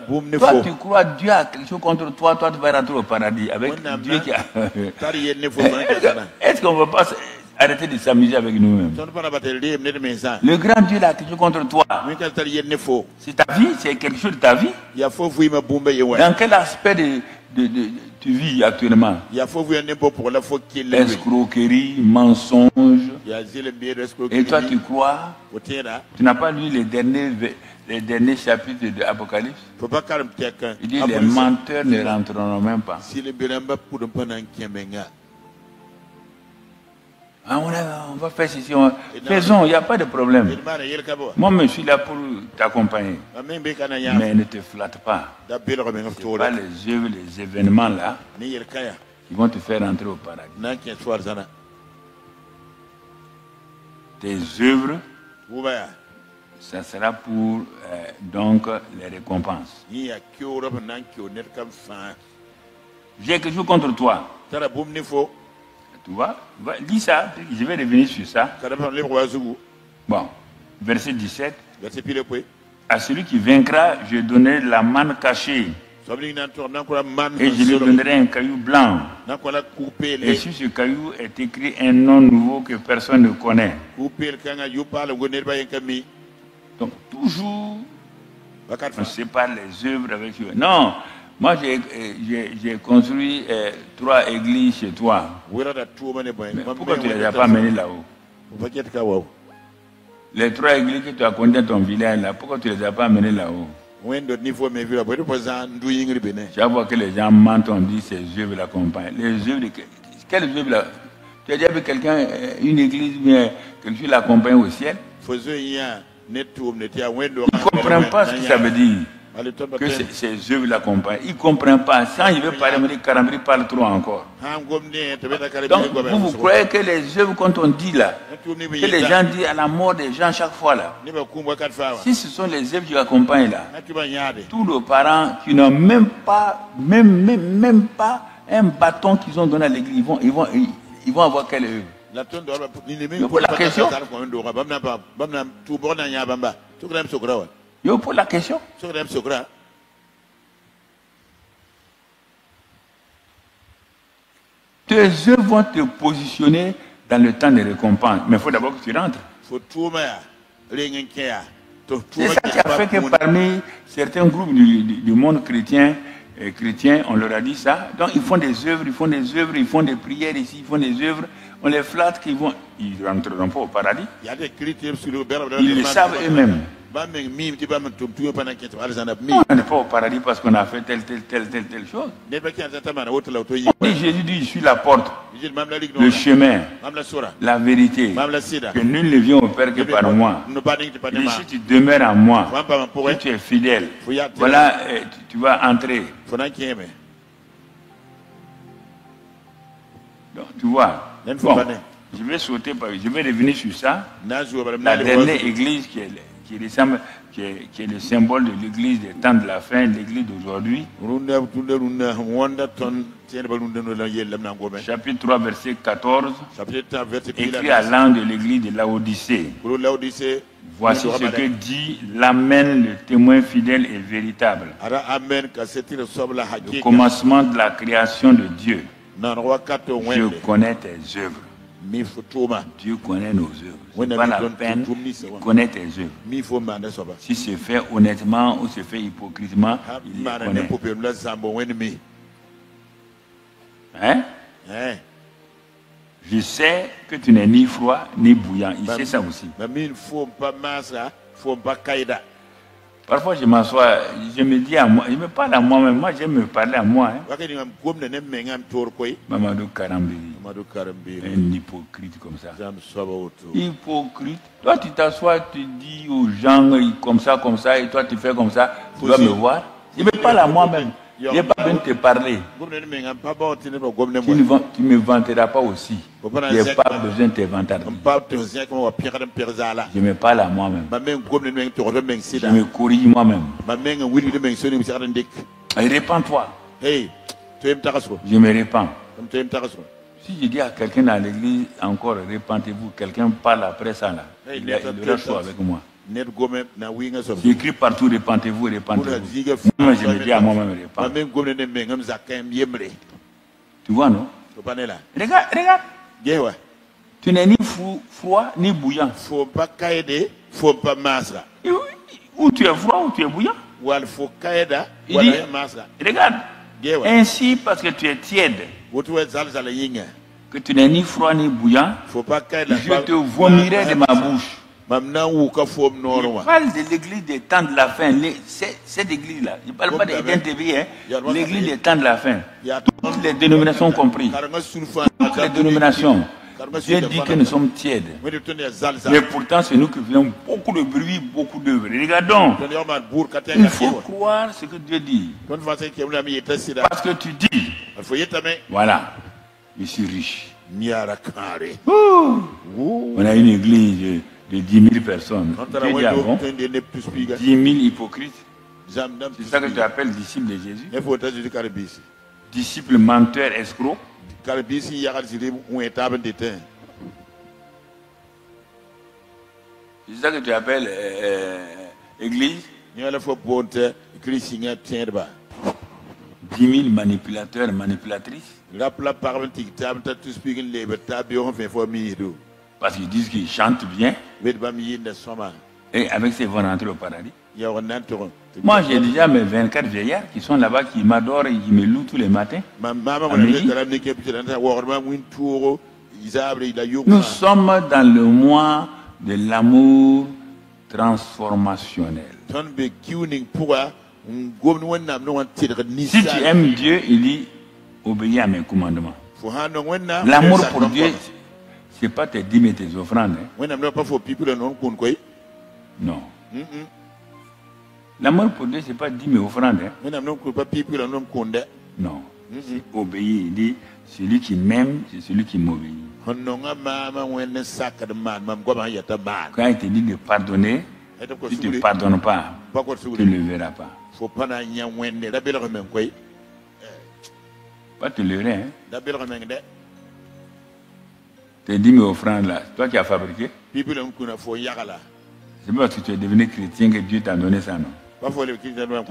tu crois Dieu a quelque chose contre toi, toi tu vas rentrer au paradis avec Dieu qui a. Est-ce qu'on ne va pas arrêter de s'amuser avec nous-mêmes? Le grand Dieu a quelque chose contre toi. C'est ta vie, c'est quelque chose de ta vie. Dans quel aspect tu vis actuellement? Escroquerie, mensonge. Et toi tu crois? Tu n'as pas lu les derniers chapitres de l'Apocalypse? Il dit les menteurs ne rentreront même pas. On va faire ceci. Faisons, il n'y a pas de problème. Moi, je suis là pour t'accompagner. Mais ne te flatte pas. Ce n'est pas les œuvres, les événements là qui vont te faire entrer au paradis. Tes œuvres, ça sera pour donc les récompenses. J'ai quelque chose contre toi. Tu vois, lis ça, je vais revenir sur ça. Bon, verset 17. À celui qui vaincra, je donnerai la manne cachée Et je lui donnerai un caillou blanc. Et sur ce caillou est écrit un nom nouveau que personne ne connaît. Donc toujours, on sépare les œuvres avec eux. Non, moi j'ai construit 3 églises chez toi. Mais pourquoi tu ne les as pas amenées là-haut? Les 3 églises que tu as connues dans ton village là, pourquoi tu ne les as pas amenées là-haut? Chaque fois que les gens mentent, on dit ces œuvres l'accompagnent. Les œuvres, quelles œuvres là? Tu as déjà vu quelqu'un, une église, bien, quelqu'un l'accompagne au ciel? Ils ne comprennent pas ce que ça veut dire. Que ces œuvres l'accompagnent. Ils ne comprennent pas. Sans il veut parler, me dit Karambri parle trop encore. Donc vous croyez que les œuvres, quand on dit là, que les gens disent à la mort des gens chaque fois là, si ce sont les œuvres qui l'accompagnent là, tous nos parents qui n'ont même pas un bâton qu'ils ont donné à l'église, ils vont avoir quelle œuvre? Mais pour la question. Yo, pour la question. Tes œuvres vont te positionner dans le temps des récompenses. Mais il faut d'abord que tu rentres. C'est ça qui a fait que parmi certains groupes du monde chrétien, on leur a dit ça. Donc ils font des œuvres, ils font des prières ici, ils font des œuvres. On les flatte qu'ils ne rentreront pas au paradis. Ils le savent eux-mêmes. On n'est pas au paradis parce qu'on a fait telle chose. Jésus dit, je suis la porte, le chemin, la vérité, que nul ne vient au Père que par moi. Et si tu demeures en moi, si tu es fidèle, voilà, tu vas entrer. Donc, tu vois, bon, je vais sauter, je vais revenir sur ça. La dernière église qui est le symbole de l'église des temps de la fin, l'église d'aujourd'hui. Chapitre 3, verset 14. Écrit à l'ange de l'église de Laodicée. Voici ce que dit l'Amen, le témoin fidèle et véritable. Le commencement de la création de Dieu. Je connais tes œuvres. Dieu connaît nos œuvres. C'est pas la peine, il connaît tes œuvres. Si c'est fait honnêtement ou c'est fait hypocritement, il les connaît. Hein? Je sais que tu n'es ni froid ni bouillant. Il sait ça aussi. Parfois, je m'assois, je me dis à moi, je me parle à moi-même. Moi, j'aime me parler à moi. Mamadou Karambiri, un hypocrite comme ça. Hypocrite. Toi, tu t'assois, tu dis aux gens comme ça, et toi, tu fais comme ça. Tu dois me voir. Je me parle à moi-même. Je n'ai pas besoin de te parler. Tu ne me vanteras pas aussi. Je n'ai pas besoin de te vanter. Je me parle à moi-même. Je me corrige moi-même. Répands-toi. Je me répands. Si je dis à quelqu'un dans l'église encore, répentez-vous, quelqu'un parle après ça là. Il aura chaud avec moi. J'écris partout, répentez-vous, répentez-vous. Moi, je me dis à moi-même, répand. Tu vois, non? Regarde. Tu n'es ni froid, ni bouillant. Ou tu es froid, ou tu es bouillant. Il dit, regarde, ainsi parce que tu es tiède, que tu n'es ni froid, ni bouillant, je te vomirai de ma bouche. Il parle de l'église des temps de la fin. Cette église-là, je ne parle pas d'Eden TV, l'église des temps de la fin. Toutes les dénominations comprises. Toutes les dénominations. Dieu dit que nous sommes tièdes. Mais pourtant, c'est nous qui faisons beaucoup de bruit, beaucoup d'œuvres. Regardons. Il faut croire ce que Dieu dit. Parce que tu dis, voilà, je suis riche. On a une église de 10 000 personnes. Dieu dit, ah bon? 10 000 hypocrites. C'est ça que tu appelles disciple de Jésus. Disciple menteur, escroc. C'est ça que tu appelles église. 10 000 manipulateurs, manipulatrices. Parce qu'ils disent qu'ils chantent bien. Et avec ces vont rentrer au paradis. Moi, j'ai déjà mes 24 vieillards qui sont là-bas, qui m'adorent et qui me louent tous les matins. Nous sommes dans le mois de l'amour transformationnel. Si tu aimes Dieu, il dit obéis à mes commandements. L'amour pour Dieu, ce n'est pas tes dîmes et tes offrandes. Non. L'amour pour Dieu, ce n'est pas dîmes et offrandes. Non. C'est obéir. Il dit celui qui m'aime, c'est celui qui m'obéit. Quand il te dit de pardonner, si tu ne pardonnes pas, tu ne le verras pas. Pas te leurrer, hein? Tes dîmes et offrandes là, toi qui as fabriqué. C'est parce que tu es devenu chrétien que Dieu t'a donné ça, non? Tu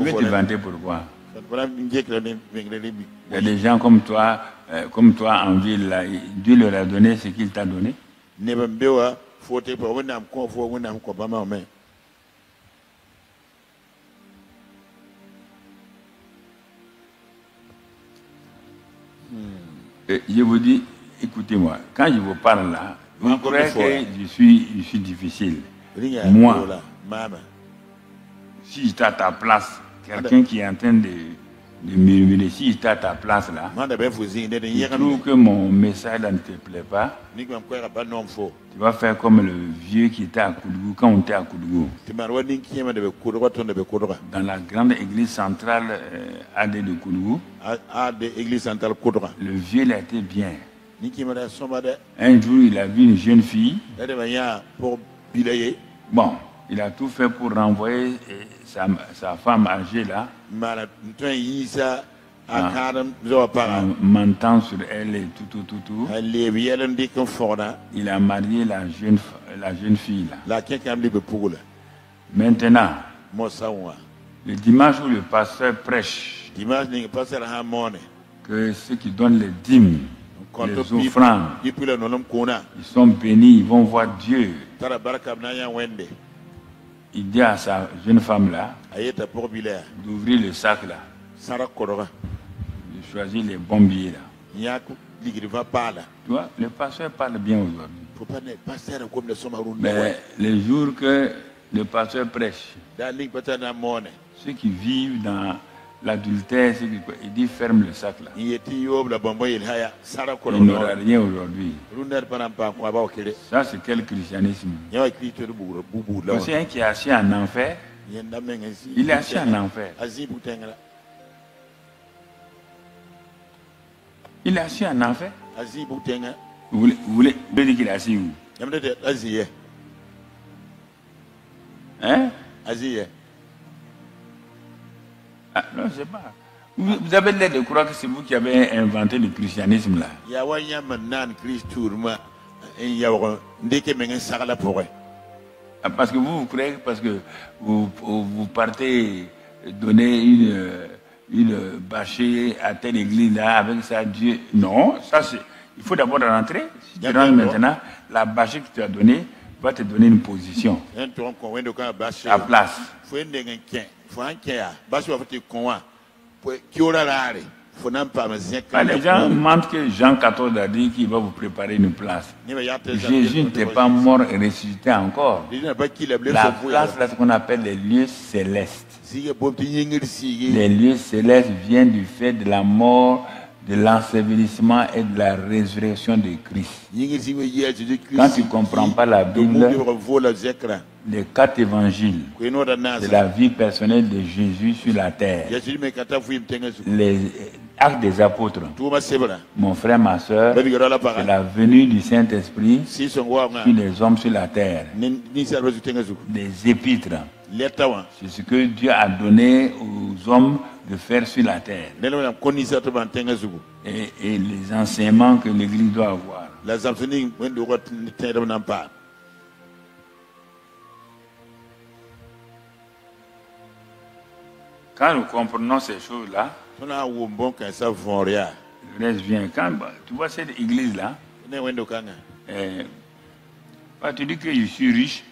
veux te vanter pourquoi? Il y a des gens comme toi en ville là, Dieu leur a donné ce qu'il t'a donné. Je vous dis, écoutez-moi, quand je vous parle là, vous croyez que je suis difficile. Moi, si j'étais à ta place, quelqu'un qui est en train de murmurer, si j'étais à ta place là, je trouve que mon message là ne te plaît pas, tu vas faire comme le vieux qui était à Koudougou, quand on était à Koudougou. Dans la grande église centrale AD de Koudougou, le vieux il a été bien. Un jour, il a vu une jeune fille. Bon, il a tout fait pour renvoyer sa femme âgée là. En mentant sur elle et tout. Il a marié la jeune fille là. Maintenant, le dimanche où le pasteur prêche, que ceux qui donnent les dîmes, les offrandes, ils sont bénis, ils vont voir Dieu. Il dit à sa jeune femme là d'ouvrir le sac là, de choisir les bons billets là. Tu vois, le pasteur parle bien aujourd'hui. Mais les jours que le pasteur prêche, ceux qui vivent dans l'adultère, il dit ferme le sac là. Il n'aura rien aujourd'hui. Ça c'est quel christianisme? C'est un qui est assis en enfer. Il est assis en enfer. Il est assis en enfer. Vous voulez dire qu'il est assis où? Hein? Ah, non, je ne sais pas. Vous avez l'air de croire que c'est vous qui avez inventé le christianisme là. Parce que vous croyez parce que vous partez donner une bâchée à telle église là avec ça Dieu. Non, ça c'est. Il faut d'abord rentrer. Si tu rentres maintenant, la bâchée que tu as donnée va te donner une position. À place. Les gens mentent que Jean 14 a dit qu'il va vous préparer une place. Jésus n'était pas mort et ressuscité encore. La place, là, ce qu'on appelle les lieux célestes. Les lieux célestes viennent du fait de la mort, de l'ensevelissement et de la résurrection de Christ. Quand tu ne comprends pas la Bible, les 4 évangiles de la vie personnelle de Jésus sur la terre, les actes des apôtres, mon frère, ma soeur, c'est la venue du Saint-Esprit sur les hommes sur la terre. Les épîtres, c'est ce que Dieu a donné aux hommes de faire sur la terre. Et les enseignements que l'Église doit avoir. Quand nous comprenons ces choses-là, Le reste vient. Quand tu vois cette église-là, tu dis que je suis riche,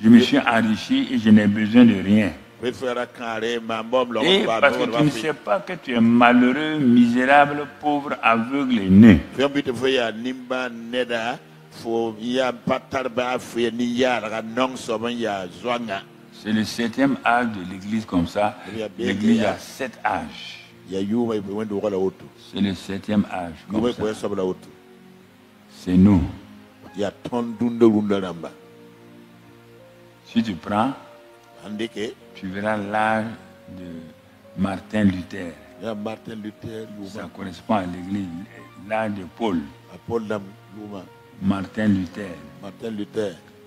je me suis enrichi et je n'ai besoin de rien. Et parce que tu ne sais pas que tu es malheureux, misérable, pauvre, aveugle et nu. C'est le 7e âge de l'église comme ça. L'église a 7 âges. C'est le 7e âge comme ça. C'est nous. Si tu prends, tu verras l'âge de Martin Luther. Ça correspond à l'église. L'âge de Paul. Martin Luther.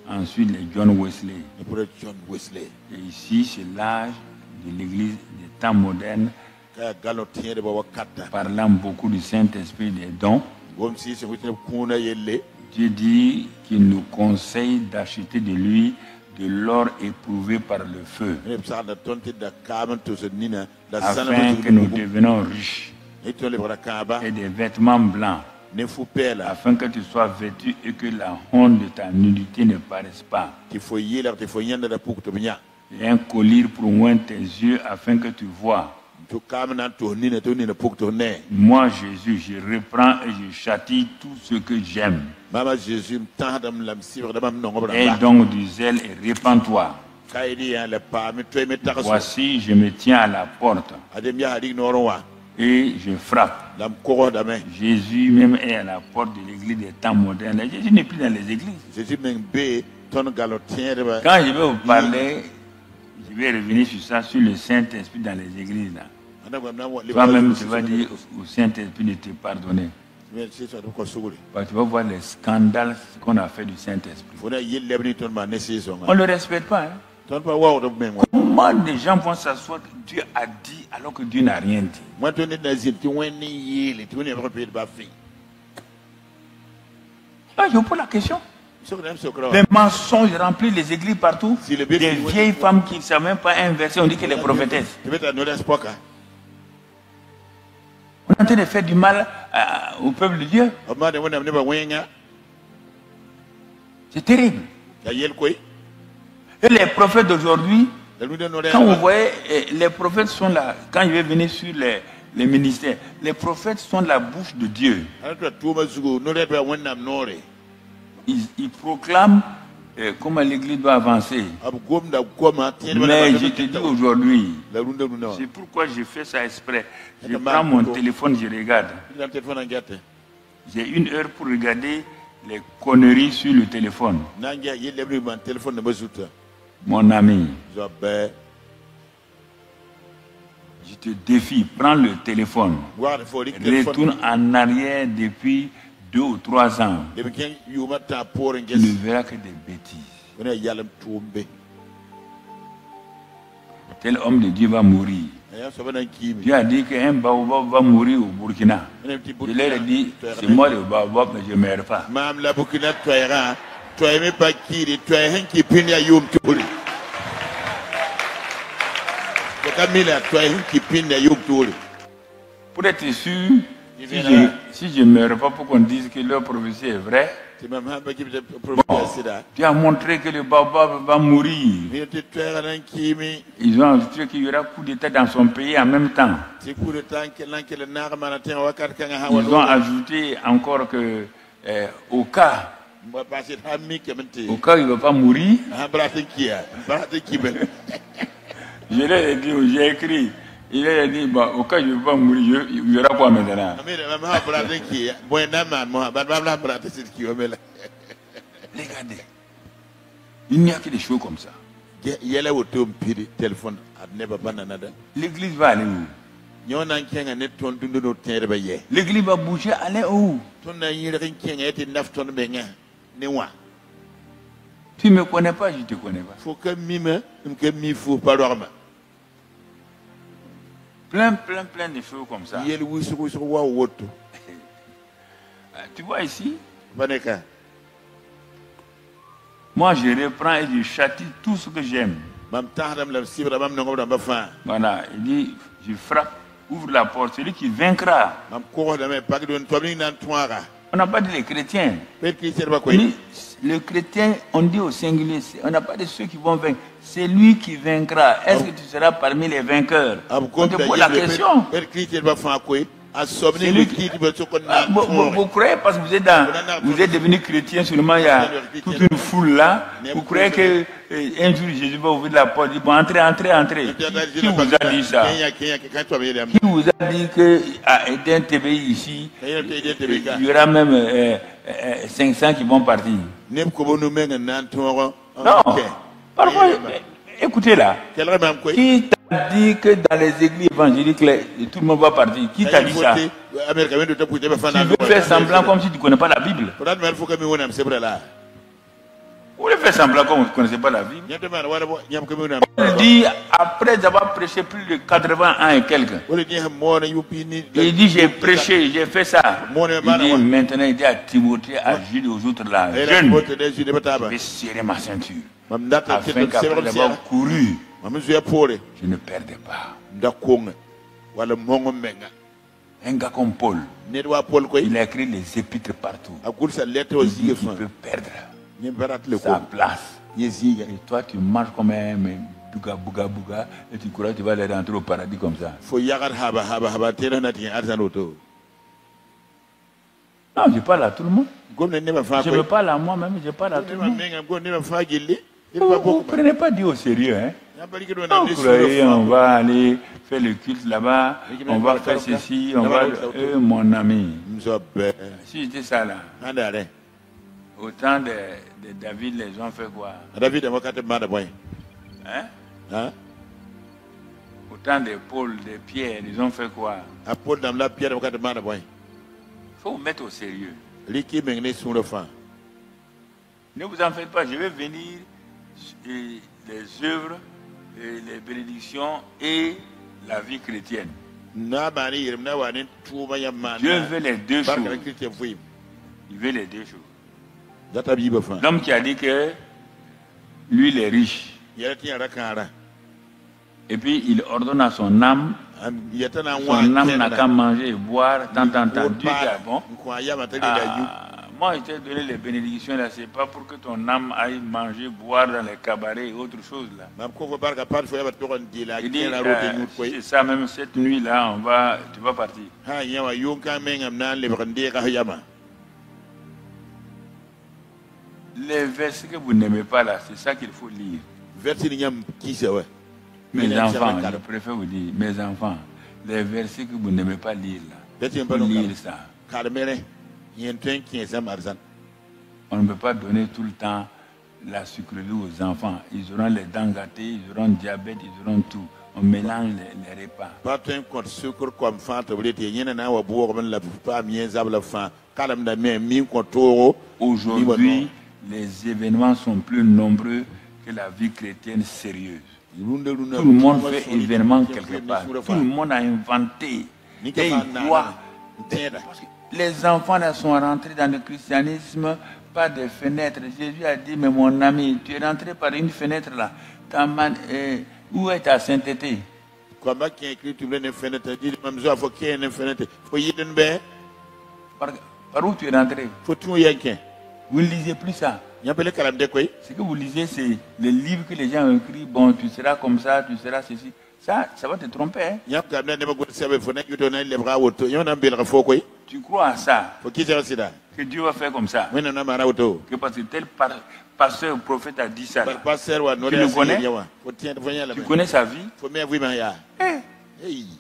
Ensuite, les John Wesley. Et ici, c'est l'âge de l'église des temps modernes, parlant beaucoup du Saint-Esprit des dons. Dieu dit qu'il nous conseille d'acheter de lui de l'or éprouvé par le feu, afin que nous devenions riches, et des vêtements blancs, afin que tu sois vêtu et que la honte de ta nudité ne paraisse pas, et un collier pour oindre tes yeux afin que tu vois. Moi, Jésus, je reprends et je châtie tout ce que j'aime. Aie donc du zèle et répands-toi. Voici, je me tiens à la porte et je frappe. Jésus même est à la porte de l'église des temps modernes. Jésus n'est plus dans les églises. Quand je vais vous parler, je vais revenir sur ça, sur le Saint-Esprit dans les églises. Toi-même, tu vas dire au Saint-Esprit de te pardonner. Tu vas voir les scandales qu'on a fait du Saint-Esprit. On ne le respecte pas. Comment des gens vont s'asseoir que Dieu a dit alors que Dieu n'a rien dit? Là, je vous pose la question. Les mensonges remplissent les églises partout. Des vieilles femmes qui ne savent même pas un verset, on dit qu'elles sont prophétesses. On est en train de faire du mal au peuple de Dieu. C'est terrible. Et les prophètes d'aujourd'hui, quand vous voyez, les prophètes sont là. Quand je vais venir sur les ministères, les prophètes sont la bouche de Dieu. Ils proclament comment l'église doit avancer. Mais je te dis aujourd'hui, c'est pourquoi je fais ça exprès. Je prends mon téléphone, je regarde. J'ai 1 heure pour regarder les conneries sur le téléphone. Mon ami, je te défie, prends le téléphone, retourne en arrière depuis 2 ou 3 ans, tu ne verras que des bêtises. Tel homme de Dieu va mourir. Dieu a dit qu'un baobab va mourir au Burkina. Je leur ai dit, c'est moi le baobab, mais je ne meurs pas. Pour être sûr, si je ne meurs pas, pour qu'on dise que leur prophétie est vraie, bon, tu as montré que le baobab va mourir. Ils ont ajouté qu'il y aura coup d'État dans son pays en même temps. Ils ont ajouté encore que au cas où il ne va pas mourir, je leur ai dit, j'ai écrit. Il a dit, bah, au cas où je ne vais pas mourir, il y aura quoi maintenant? Regardez. Il n'y a que des choses comme ça. L'église va aller où? L'église va bouger, aller où? Tu ne me connais pas, je ne te connais pas. Plein de choses comme ça. Tu vois ici? Moi, je reprends et je châtie tout ce que j'aime. Voilà, il dit, je frappe ouvre la porte, celui qui vaincra. Mam ko da me pak don to ni nan toara. On n'a pas dit les chrétiens. Pe Christian ba ko. Le chrétien, on dit au singulier, on n'a pas de ceux qui vont vaincre. C'est lui qui vaincra. Est-ce que tu seras parmi les vainqueurs? On te pose la question. C'est lui qui... Vous croyez parce que vous êtes devenu chrétien seulement, il y a toute une foule là. Vous croyez qu'un jour Jésus va ouvrir la porte, il dit bon, entrez. Qui vous a dit ça? Qui vous a dit qu'à Eden TV ici, il y aura même 500 qui vont partir? Non. Parfois, écoutez là. Qui t'a dit que dans les églises évangéliques, tout le monde va partir? Qui t'a dit ça? Tu veux faire semblant comme si tu ne connais pas la Bible. Vous voulez faire semblant comme vous ne connaissez pas la Bible. Il dit, après avoir prêché plus de 80 ans et quelques, il dit, j'ai prêché, j'ai fait ça. Il dit, maintenant, il dit à Timothée, à Jules et aux autres là, jeunes, je vais serrer ma ceinture. Afin qu'après avoir couru, je ne perdais pas. Un gars comme Paul, il a écrit les épîtres partout. Il dit qu'il peut perdre sa place. Et toi, tu marches comme un bouga, et tu crois que tu vas aller rentrer au paradis comme ça. Non, je parle à tout le monde. Je me parle à moi-même, je parle à tout le monde. Vous ne prenez pas Dieu au sérieux, hein? Vous croyez, on va aller faire le culte là-bas, on va faire ceci, on va... mon ami, si j'étais ça là, au temps de David, les gens fait quoi? Hein? Au temps de Paul, de Pierre, ils ont fait quoi? Il faut vous mettre au sérieux. Ne vous en faites pas, je vais venir les œuvres, les bénédictions et la vie chrétienne. Dieu veut les deux choses. Il veut les deux choses. L'homme qui a dit que lui, il est riche. Et puis il ordonne à son âme n'a qu'à manger et boire tant. Dieu dit, bon, moi je t'ai donné les bénédictions là, c'est pas pour que ton âme aille manger, boire dans les cabarets et autre chose là. Il dit, c'est ça, même cette nuit là, tu vas partir. Les versets que vous n'aimez pas là, c'est ça qu'il faut lire. Mes enfants, je préfère vous dire, mes enfants, les versets que vous n'aimez pas lire là, il faut lire ça. On ne peut pas donner tout le temps la sucrerie aux enfants. Ils auront les dents gâtées, ils auront le diabète, ils auront tout. On mélange les repas. Aujourd'hui, les événements sont plus nombreux que la vie chrétienne sérieuse. Tout le monde fait événement quelque part. Tout le monde a inventé. Et il doit... Les enfants là sont rentrés dans le christianisme par des fenêtres. Jésus a dit, mais mon ami, tu es rentré par une fenêtre là. Où est ta sainteté? Par où tu es rentré? Vous ne lisez plus ça. Ce que vous lisez, c'est les livres que les gens ont écrits. Bon, tu seras comme ça, tu seras ceci. Ça va te tromper. Hein? Tu crois à ça? Que Dieu va faire comme ça? Que parce que tel pasteur ou prophète a dit ça. Tu le connais? Tu connais sa vie?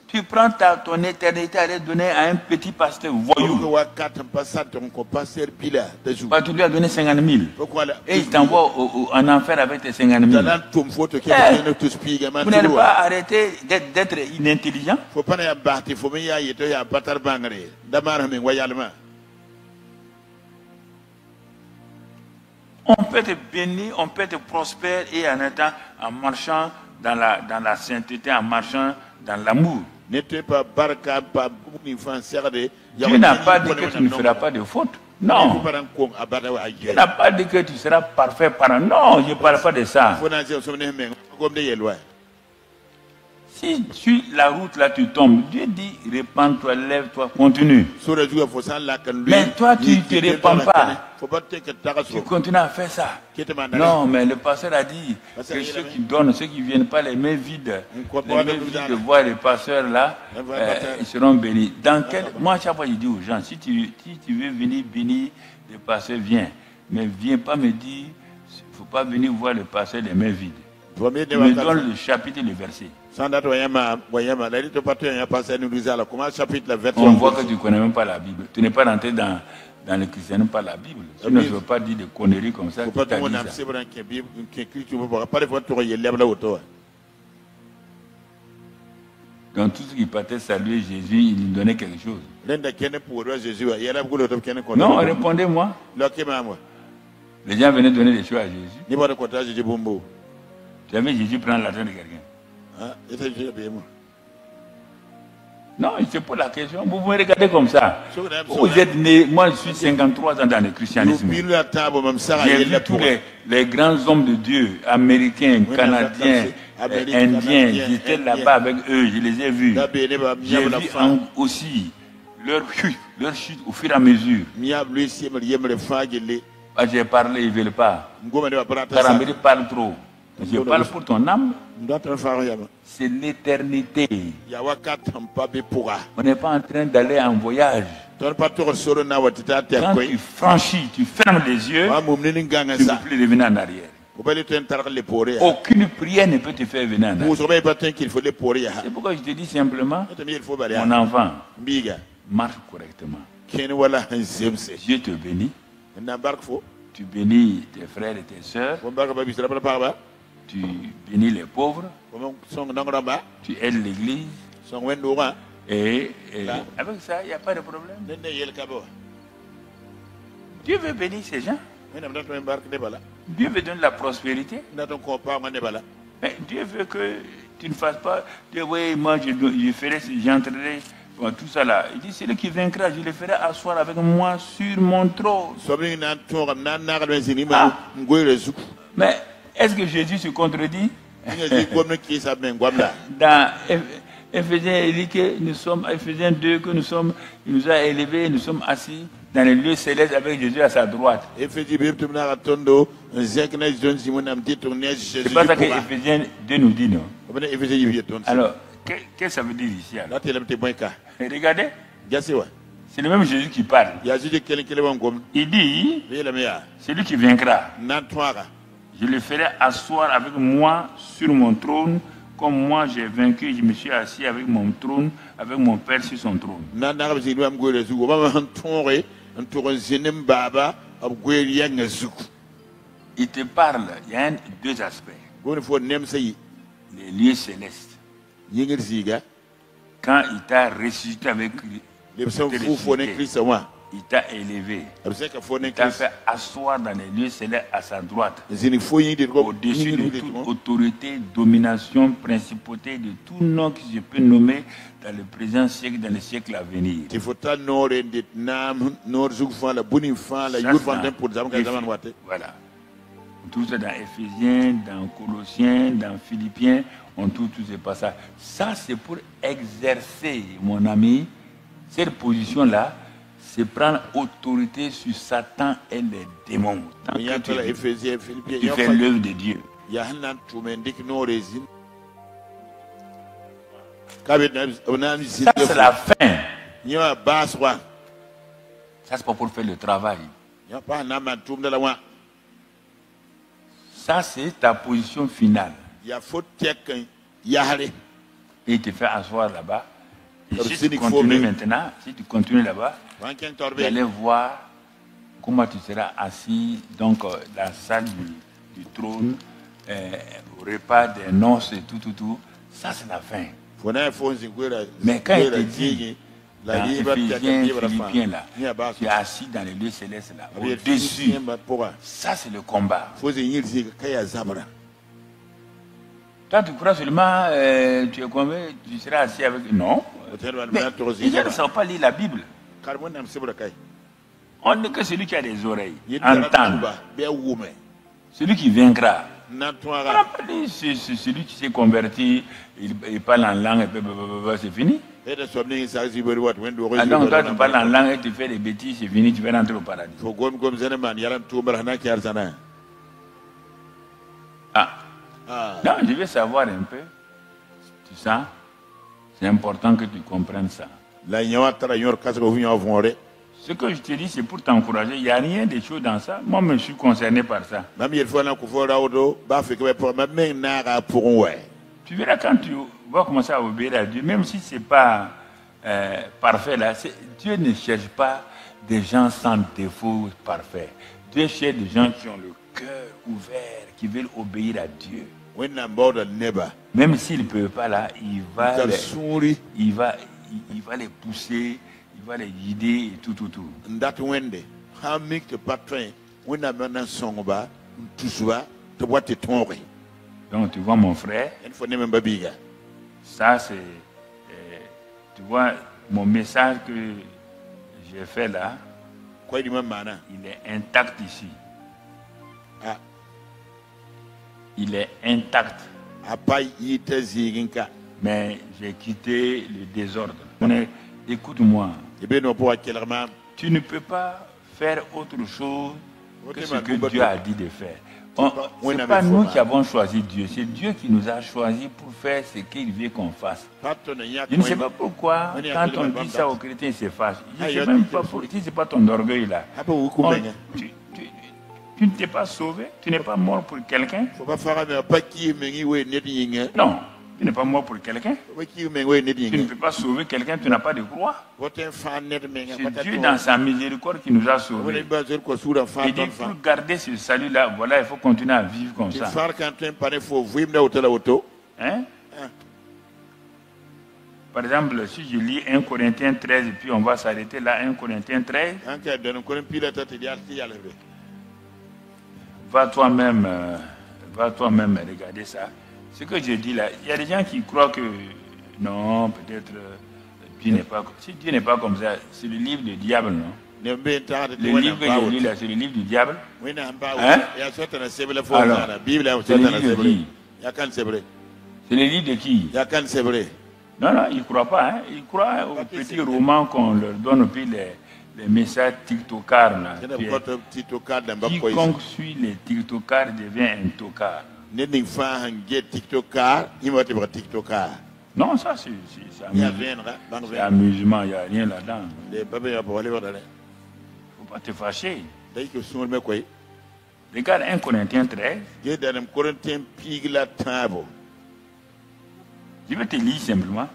Tu prends ton éternité à les donner à un petit pasteur voyou. Tu lui as donné 50 000. Et il t'envoie en enfer avec tes 50 000. Vous n'allez pas arrêter d'être inintelligent? On peut être béni, on peut être prospère et en étant, en marchant dans la sainteté, en marchant dans l'amour. Dieu n'a pas dit que tu ne feras pas de faute. Non. Dieu n'a pas dit que tu seras parfait par un. Non, je ne parle pas de ça. Si sur la route là tu tombes, Dieu dit répands-toi, lève-toi, continue. Mais toi tu ne te répands pas. Tu continues à faire ça. Non, mais le pasteur a dit que ceux qui donnent, ceux qui ne viennent pas les mains vides, de voir les pasteurs là, ils seront bénis. Moi, chaque fois, je dis aux gens, si tu veux venir bénir les pasteurs, viens. Mais viens pas me dire, il ne faut pas venir voir le pasteur les mains vides. Tu me donnes le chapitre et le verset. On voit que tu ne connais même pas la Bible. Tu n'es pas rentré dans le christianisme par la Bible. Tu ne veux pas dire des conneries comme ça. Dans tout ce qui partait saluer Jésus, il lui donnait quelque chose. Non, répondez-moi. Les gens venaient donner des choses à Jésus. Tu as vu Jésus prendre l'argent de quelqu'un? Non, c'est pas la question. Vous me regardez comme ça. Vous êtes né, moi je suis 53 ans dans le christianisme. J'ai vu tous les grands hommes de Dieu, américains, canadiens, indiens. J'étais là-bas avec eux, je les ai vus. J'ai vu aussi leur chute au fur et à mesure. J'ai parlé, ils ne veulent pas. Karambiri parle trop. Je parle pour ton âme. C'est l'éternité. On n'est pas en train d'aller en voyage. Quand tu franchis, tu fermes les yeux, tu ne peux plus revenir en arrière. Aucune prière ne peut te faire venir en arrière. C'est pourquoi je te dis simplement, mon enfant, marche correctement. Dieu te bénit. Tu bénis tes frères et tes sœurs. Tu bénis les pauvres. Tu aides l'église. Et avec ça, il n'y a pas de problème. Dieu veut bénir ces gens. Dieu veut donner la prospérité. Mais Dieu veut que tu ne fasses pas de oui, moi je ferai, j'entrerai. Bon, tout ça là. Il dit, c'est lui qui vaincra, je le ferai asseoir avec moi sur mon trône. Mais est-ce que Jésus se contredit? Dans Éphésiens, il dit que nous sommes, Éphésiens 2, que nous sommes, il nous a élevés, nous sommes assis dans les lieux célestes avec Jésus à sa droite. C'est pas ça que Éphésiens 2 nous dit, non? Alors, qu'est-ce que ça veut dire ici alors? Regardez, c'est le même Jésus qui parle. Il dit, c'est lui qui vaincra. Je le ferai asseoir avec moi sur mon trône, comme moi j'ai vaincu, je me suis assis avec mon trône, avec mon Père sur son trône. Il te parle, il y a deux aspects. Les lieux célestes. Quand il t'a ressuscité avec lui, il t'a élevé. Il t'a fait asseoir dans les lieux célestes à sa droite. Au-dessus de toute autorité, domination, principauté, de tout nom que je peux nommer dans le présent siècle, dans le siècle à venir. Voilà. Tout ça dans Éphésiens, dans Colossiens, dans Philippiens, on trouve tous ces passages. Ça, c'est pour exercer, mon ami, cette position-là, c'est prendre autorité sur Satan et les démons. Tant que tu fais l'œuvre de Dieu. Ça, c'est la fin. Ça, c'est pas pour faire le travail. Ça, c'est ta position finale. Et il te fait asseoir là-bas. Et si tu continues maintenant, si tu continues là-bas, vous allez voir comment tu seras assis donc, dans la salle du trône, au repas des noces et tout. Ça, c'est la fin. Mais quand il te dit, dans Éphésiens, Philippiens, là, tu es assis dans les lieux célestes, là, au-dessus, ça, c'est le combat. Toi, tu crois seulement, tu es convaincu, tu seras assis avec... Non. Mais les gens ne savent pas lire la Bible. On n'est que celui qui a des oreilles, entendre. Celui qui vaincra. On n'a pas dit celui qui s'est converti, il parle en langue et c'est fini. Donc toi tu parles en langue et tu fais des bêtises, c'est fini, tu vas rentrer au paradis. Non, je veux savoir un peu. Tu sais, c'est important que tu comprennes ça. Ce que je te dis, c'est pour t'encourager. Il n'y a rien de chaud dans ça. Moi, je suis concerné par ça. Tu verras quand tu vas commencer à obéir à Dieu, même si ce n'est pas parfait là. Dieu ne cherche pas des gens sans défaut parfait. Dieu cherche des gens qui ont le cœur ouvert, qui veulent obéir à Dieu. Même s'il ne peut pas là, il va les pousser. Il va les guider et tout. Donc tu vois mon frère, ça c'est, tu vois mon message que j'ai fait là, il est intact ici. Il est intact. Mais j'ai quitté le désordre. Écoute-moi. Tu ne peux pas faire autre chose que ce que Dieu a dit de faire. Ce n'est pas nous qui avons choisi Dieu, c'est Dieu qui nous a choisi pour faire ce qu'il veut qu'on fasse. Je ne sais pas pourquoi, quand on dit ça aux chrétiens, ils se fâchent. Je ne sais même pas pourquoi, si ce n'est pas ton orgueil là. Tu ne t'es pas sauvé, tu n'es pas mort pour quelqu'un. Non. Tu n'es pas mort pour quelqu'un. Tu ne peux pas sauver quelqu'un, tu n'as pas de croix. C'est Dieu dans sa miséricorde qui nous a sauvés. Il dit pour garder ce salut-là, voilà, il faut continuer à vivre comme ça. Hein? Par exemple, si je lis 1 Corinthiens 13 et puis on va s'arrêter là, 1 Corinthiens 13. Va toi-même regarder ça. Ce que je dis là, il y a des gens qui croient que non, peut-être Dieu n'est pas. Si Dieu n'est pas comme ça, c'est le livre du diable, non? Le livre que je lis là, c'est le livre du diable. Hein? Alors, c'est le livre de qui? C'est le livre de qui? Non, il ne croit pas. Hein? Il croit aux petits romans qu'on leur donne, puis les messages TikTokars là. Quiconque suit les TikTokars devient un tokar. Non, ça c'est amusement, il n'y a rien là-dedans. Il ne faut pas te fâcher. Regarde 1 Corinthiens 13. Je vais te lire simplement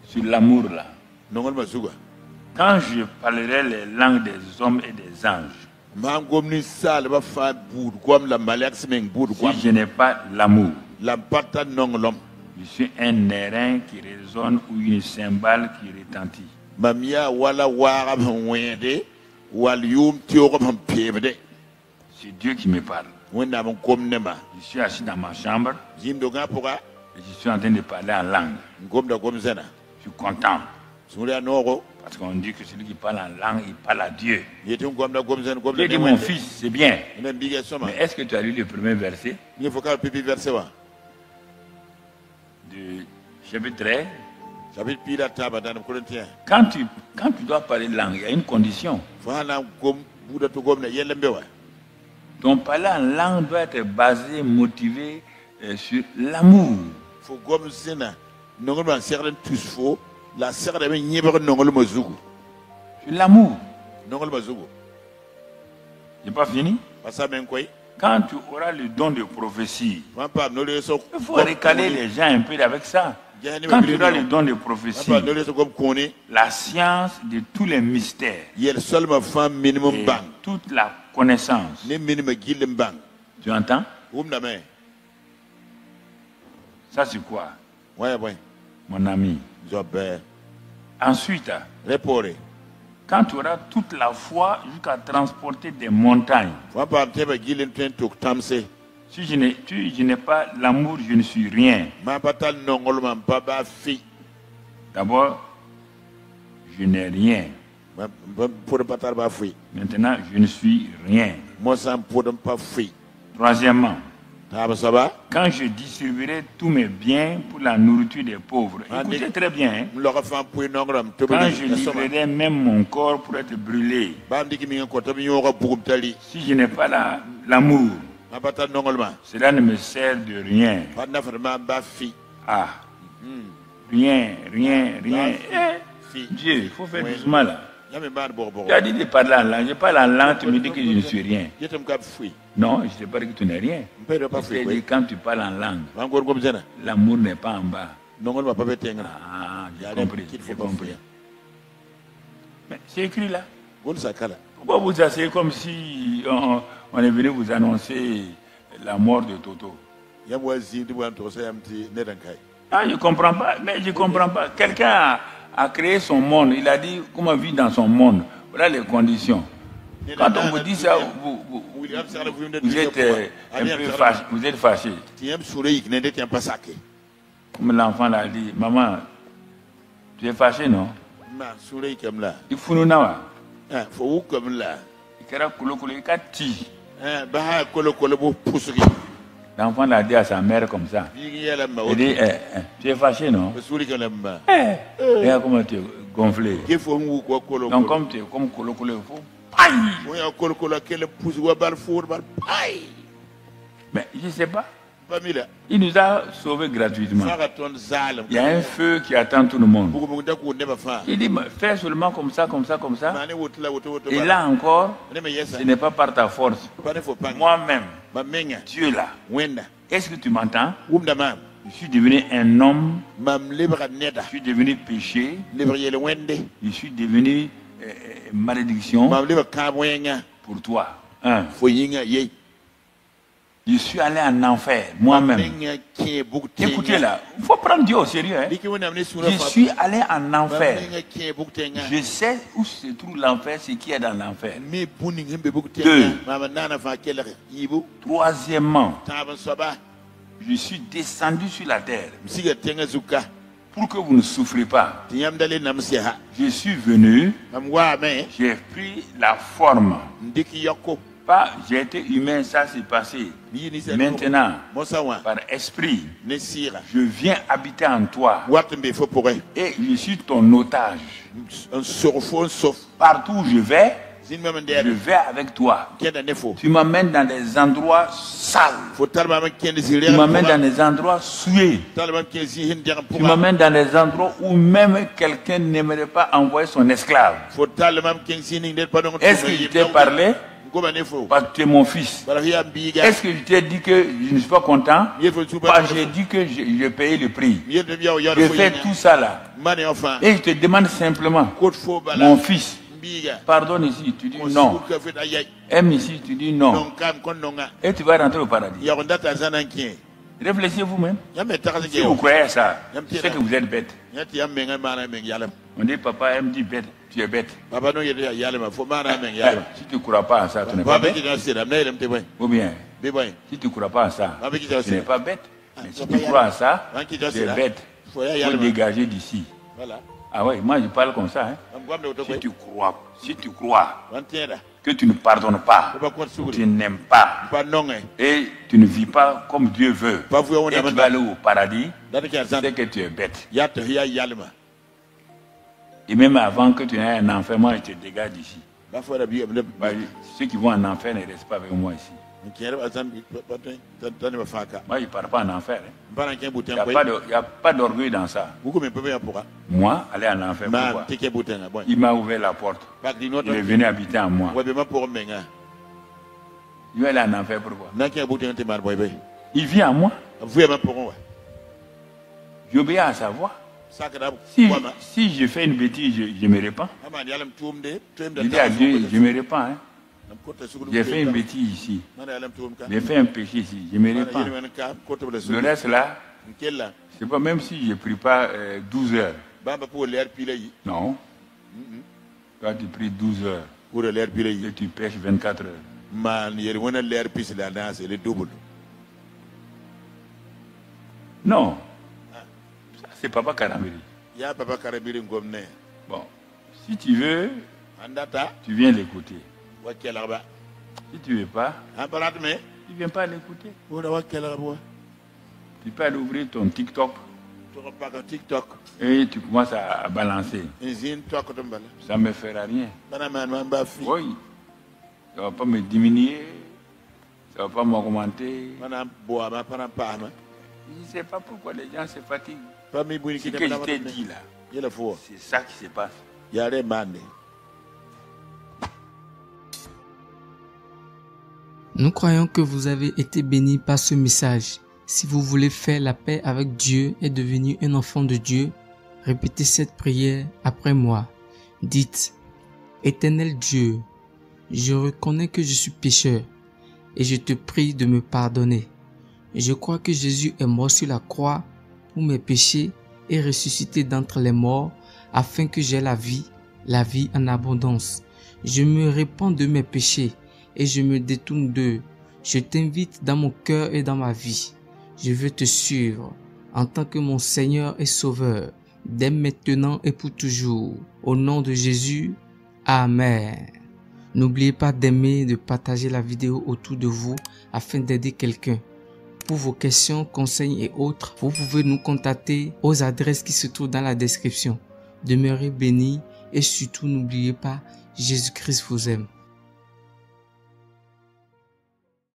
sur l'amour là. Quand je parlerai les langues des hommes et des anges, si je n'ai pas l'amour, je suis un airain qui résonne ou une cymbale qui retentit. C'est Dieu qui me parle. Je suis assis dans ma chambre et je suis en train de parler en langue. Je suis content. Parce qu'on dit que celui qui parle en langue, il parle à Dieu. J'ai dit mon fils, c'est bien. Mais est-ce que tu as lu le premier verset du chapitre 13? Quand tu dois parler langue, il y a une condition. Ton parler en langue doit être basé, motivé sur l'amour. Sur l'amour. J'ai pas fini. Quand tu auras le don de prophétie, il faut recaler les gens un peu avec ça. Quand tu auras le don de prophétie, la science de tous les mystères, et toute la connaissance. Tu entends? Ça c'est quoi? Mon ami. Ensuite, quand tu auras toute la foi jusqu'à transporter des montagnes, si je n'ai pas l'amour, je ne suis rien. D'abord, je n'ai rien. Maintenant, je ne suis rien. Troisièmement, taba saba quand je distribuerai tous mes biens pour la nourriture des pauvres. Écoutez très bien. Hein? mloka fam pu nongram to Quand je livrerai même mon corps pour être brûlé. bandi ki mi ko to mi yoga bugum tali Si je n'ai pas l'amour, abata nongolma cela ne me sert de rien. banda farma ba fi Ah, rien. Dieu, il faut faire doucement là. yame ban bobo Tu as dit de parler en langue. Je parle en langue, tu me dis que je ne suis rien. yetam ka fi Non, je ne sais pas que tu n'es rien. mpere pa Je fi t'ai dit quand tu parles en langue, mangor gom zena l'amour n'est pas en bas. nongolma pa betenga Ah, j'ai Ya, compris. qu'il J'ai faut pas compris. faire. Mais c'est écrit là. gon sakala Pourquoi vous asseyez comme si on est venu vous annoncer la mort de Toto? yam wazi di wan to sayamti nedan kai Ah, je ne comprends pas. Mais je ne comprends pas. Quelqu'un a créé son monde. Il a dit comment vivre dans son monde. Voilà les conditions. Quand on vous dit ça, vous êtes un peu fâché. Vous êtes fâché. tiyam sure yik ne det yam pasake Comme l'enfant l'a dit, maman, tu es fâché, non? ma sure yikam la Il faut nous nawa. fo wukom la Il kera kulo kulo, il kati. ba ha kolo kolo bo pusugi L'enfant l'a dit à sa mère comme ça. bigi yala ma Il dit, tu es fâché, non? sure yikam la ma Regarde comment tu es gonflé. ke fo wu ko kolo Donc comme tu es comme kulo kulo, il faut... Aïe! mo ya kolo kolo kele pusu wa bar four bar ay Mais je ne sais pas. famila Il nous a sauvés gratuitement. saka ton zalam Il y a un feu qui attend tout le monde. bugu bugu daku ne ba fa Il dit, fais seulement comme ça, comme ça, comme ça. mane wotla woto Et là encore, ne me yesa ce n'est pas par ta force. pa ne fo pang Moi-même, ba menga Dieu là, wenda est-ce que tu m'entends? wumda mam Je suis devenu un homme, mam lebra neda je suis devenu péché, lebra yele wende je suis devenu malédiction mam lebra kam wenga pour toi. Un, fo yinga ye je suis allé en enfer, moi-même. menga ke bugte Écoutez là, il faut prendre Dieu au sérieux. Hein? diki wona amne sura Je fa suis allé en enfer. menga ke bugte nga Je sais où se trouve l'enfer, ce qui est dans l'enfer. me buni ngembe bugte Deux. mama nana fa kele yibu Troisièmement, taban soba je suis descendu sur la terre msiga tenga zuka pour que vous ne souffrez pas. tiyam dale namsiha Je suis venu, mam wa me j'ai pris la forme. ndiki yakko Pas, j'ai été humain, ça s'est passé. yini sa Maintenant, mosawa par esprit, ne sira je viens habiter en toi watembe fo pourrait et je suis ton otage. un sorfo sauf Partout où je vais je vais avec toi. kenda nefo Tu m'amènes dans des endroits sales. faut talma man kende Tu zire m'amènes dans des endroits souillés. talma kende zi hin diam Tu pour m'amènes dans des endroits où même quelqu'un n'aimerait pas envoyer son esclave. faut talma kende zi hin pas donc Est-ce que je t'ai parlé? ngoma nefo Parce que tu es mon fils. bara hiya biga Est-ce que je t'ai dit que je ne suis pas content? yefo tuba Parce que j'ai dit que j'ai payé le prix. yende biaw yar Je fo fais tout ça là. mane enfant Et je te demande simplement, code fo bala mon fils, biga pardonne ici, tu dis non. ka fait ayay Aime ici, tu dis non. non kam kon nonga Et tu vas rentrer au paradis. ya ndata zananki Réfléchissez vous-même. yame takaze Si vous croyez à ça, Yam c'est tira. que vous êtes bête. yati yam menga mana men yalam On dit papa aime dit bête, tu es bête. baba no yede yalam fo mana men Eh, yalam si tu ne crois pas à ça, tu n'es pas baba bête. ki na sira na yelam te boy Ou bien, be boy si tu ne crois pas à ça, baba ki tu n'es jasira pas bête. Mais si papa, tu crois à ça, Banki tu es jasira. bête. fo ya Il faut yalam dégager d'ici. voilà Ah ouais, moi je parle comme ça. Hein. am gwamde to Si boy tu crois wantera que tu ne pardonnes pas, ko ba kon tu suguri n'aimes pas, ba nonge et tu ne vis pas comme Dieu veut, ba fu et wona tu vas aller au paradis, data ki azan c'est que tu es bête. yatta hiya yalma Et même avant que tu n'aies un enfer, moi je te dégage d'ici. ba fo da bi am Bah, ceux qui vont en enfer ne restent pas avec moi ici. ki yar azan tan ba faka Moi je ne pars pas en enfer. Hein. bana ke Il buten n'y a, boy pas d'orgueil dans ça. buku me pepe ya poka Moi, aller en enfer, ma pourquoi? teke buten boy Il m'a ouvert la porte. ba di no Il est venu habiter en moi. wa be ma pour menga Il va aller en enfer, pourquoi? na ke buten te mar boy boy Il vient à moi. fu ma pour wa J'obéis à sa voix. sakra Si je fais une bêtise, je me répands. ama yalam tumde tum da Je dis à Dieu, je me répands. Hein. nam kota suguru J'ai fait une bêtise ici. mana yalam tum ka J'ai fait un péché ici. Je me mana répands. yirmen ka kota bla Le suguru reste là, kella c'est pas même si je ne prie pas 12 heures. baba pour l'air pile yi Non. Toi, tu pries 12 heures pour l'air pile et yi tu pêches 24 heures. man yer wona l'air pile la na c'est le double Non. Ça, c'est Papa Karambiri. ya papa karabiri ngomne Bon. Si tu veux, andata tu viens l'écouter. wakela ba Si tu veux pas, amparat me Tu ne viens pas l'écouter. Tu peux aller ouvrir ton TikTok. Et tu commences à balancer. Ça ne me fera rien. Oui. Ça ne va pas me diminuer. Ça ne va pas m'augmenter. Je ne sais pas pourquoi les gens se fatiguent. Ce que je t'ai dit là, c'est ça qui se passe. Nous croyons que vous avez été bénis par ce message. Si vous voulez faire la paix avec Dieu et devenir un enfant de Dieu, répétez cette prière après moi. Dites, Éternel Dieu, je reconnais que je suis pécheur et je te prie de me pardonner. Je crois que Jésus est mort sur la croix pour mes péchés et ressuscité d'entre les morts afin que j'aie la vie en abondance. Je me répands de mes péchés et je me détourne d'eux. Je t'invite dans mon cœur et dans ma vie. Je veux te suivre en tant que mon Seigneur et Sauveur, dès maintenant et pour toujours. Au nom de Jésus, Amen. N'oubliez pas d'aimer et de partager la vidéo autour de vous afin d'aider quelqu'un. Pour vos questions, conseils et autres, vous pouvez nous contacter aux adresses qui se trouvent dans la description. Demeurez bénis et surtout n'oubliez pas, Jésus-Christ vous aime.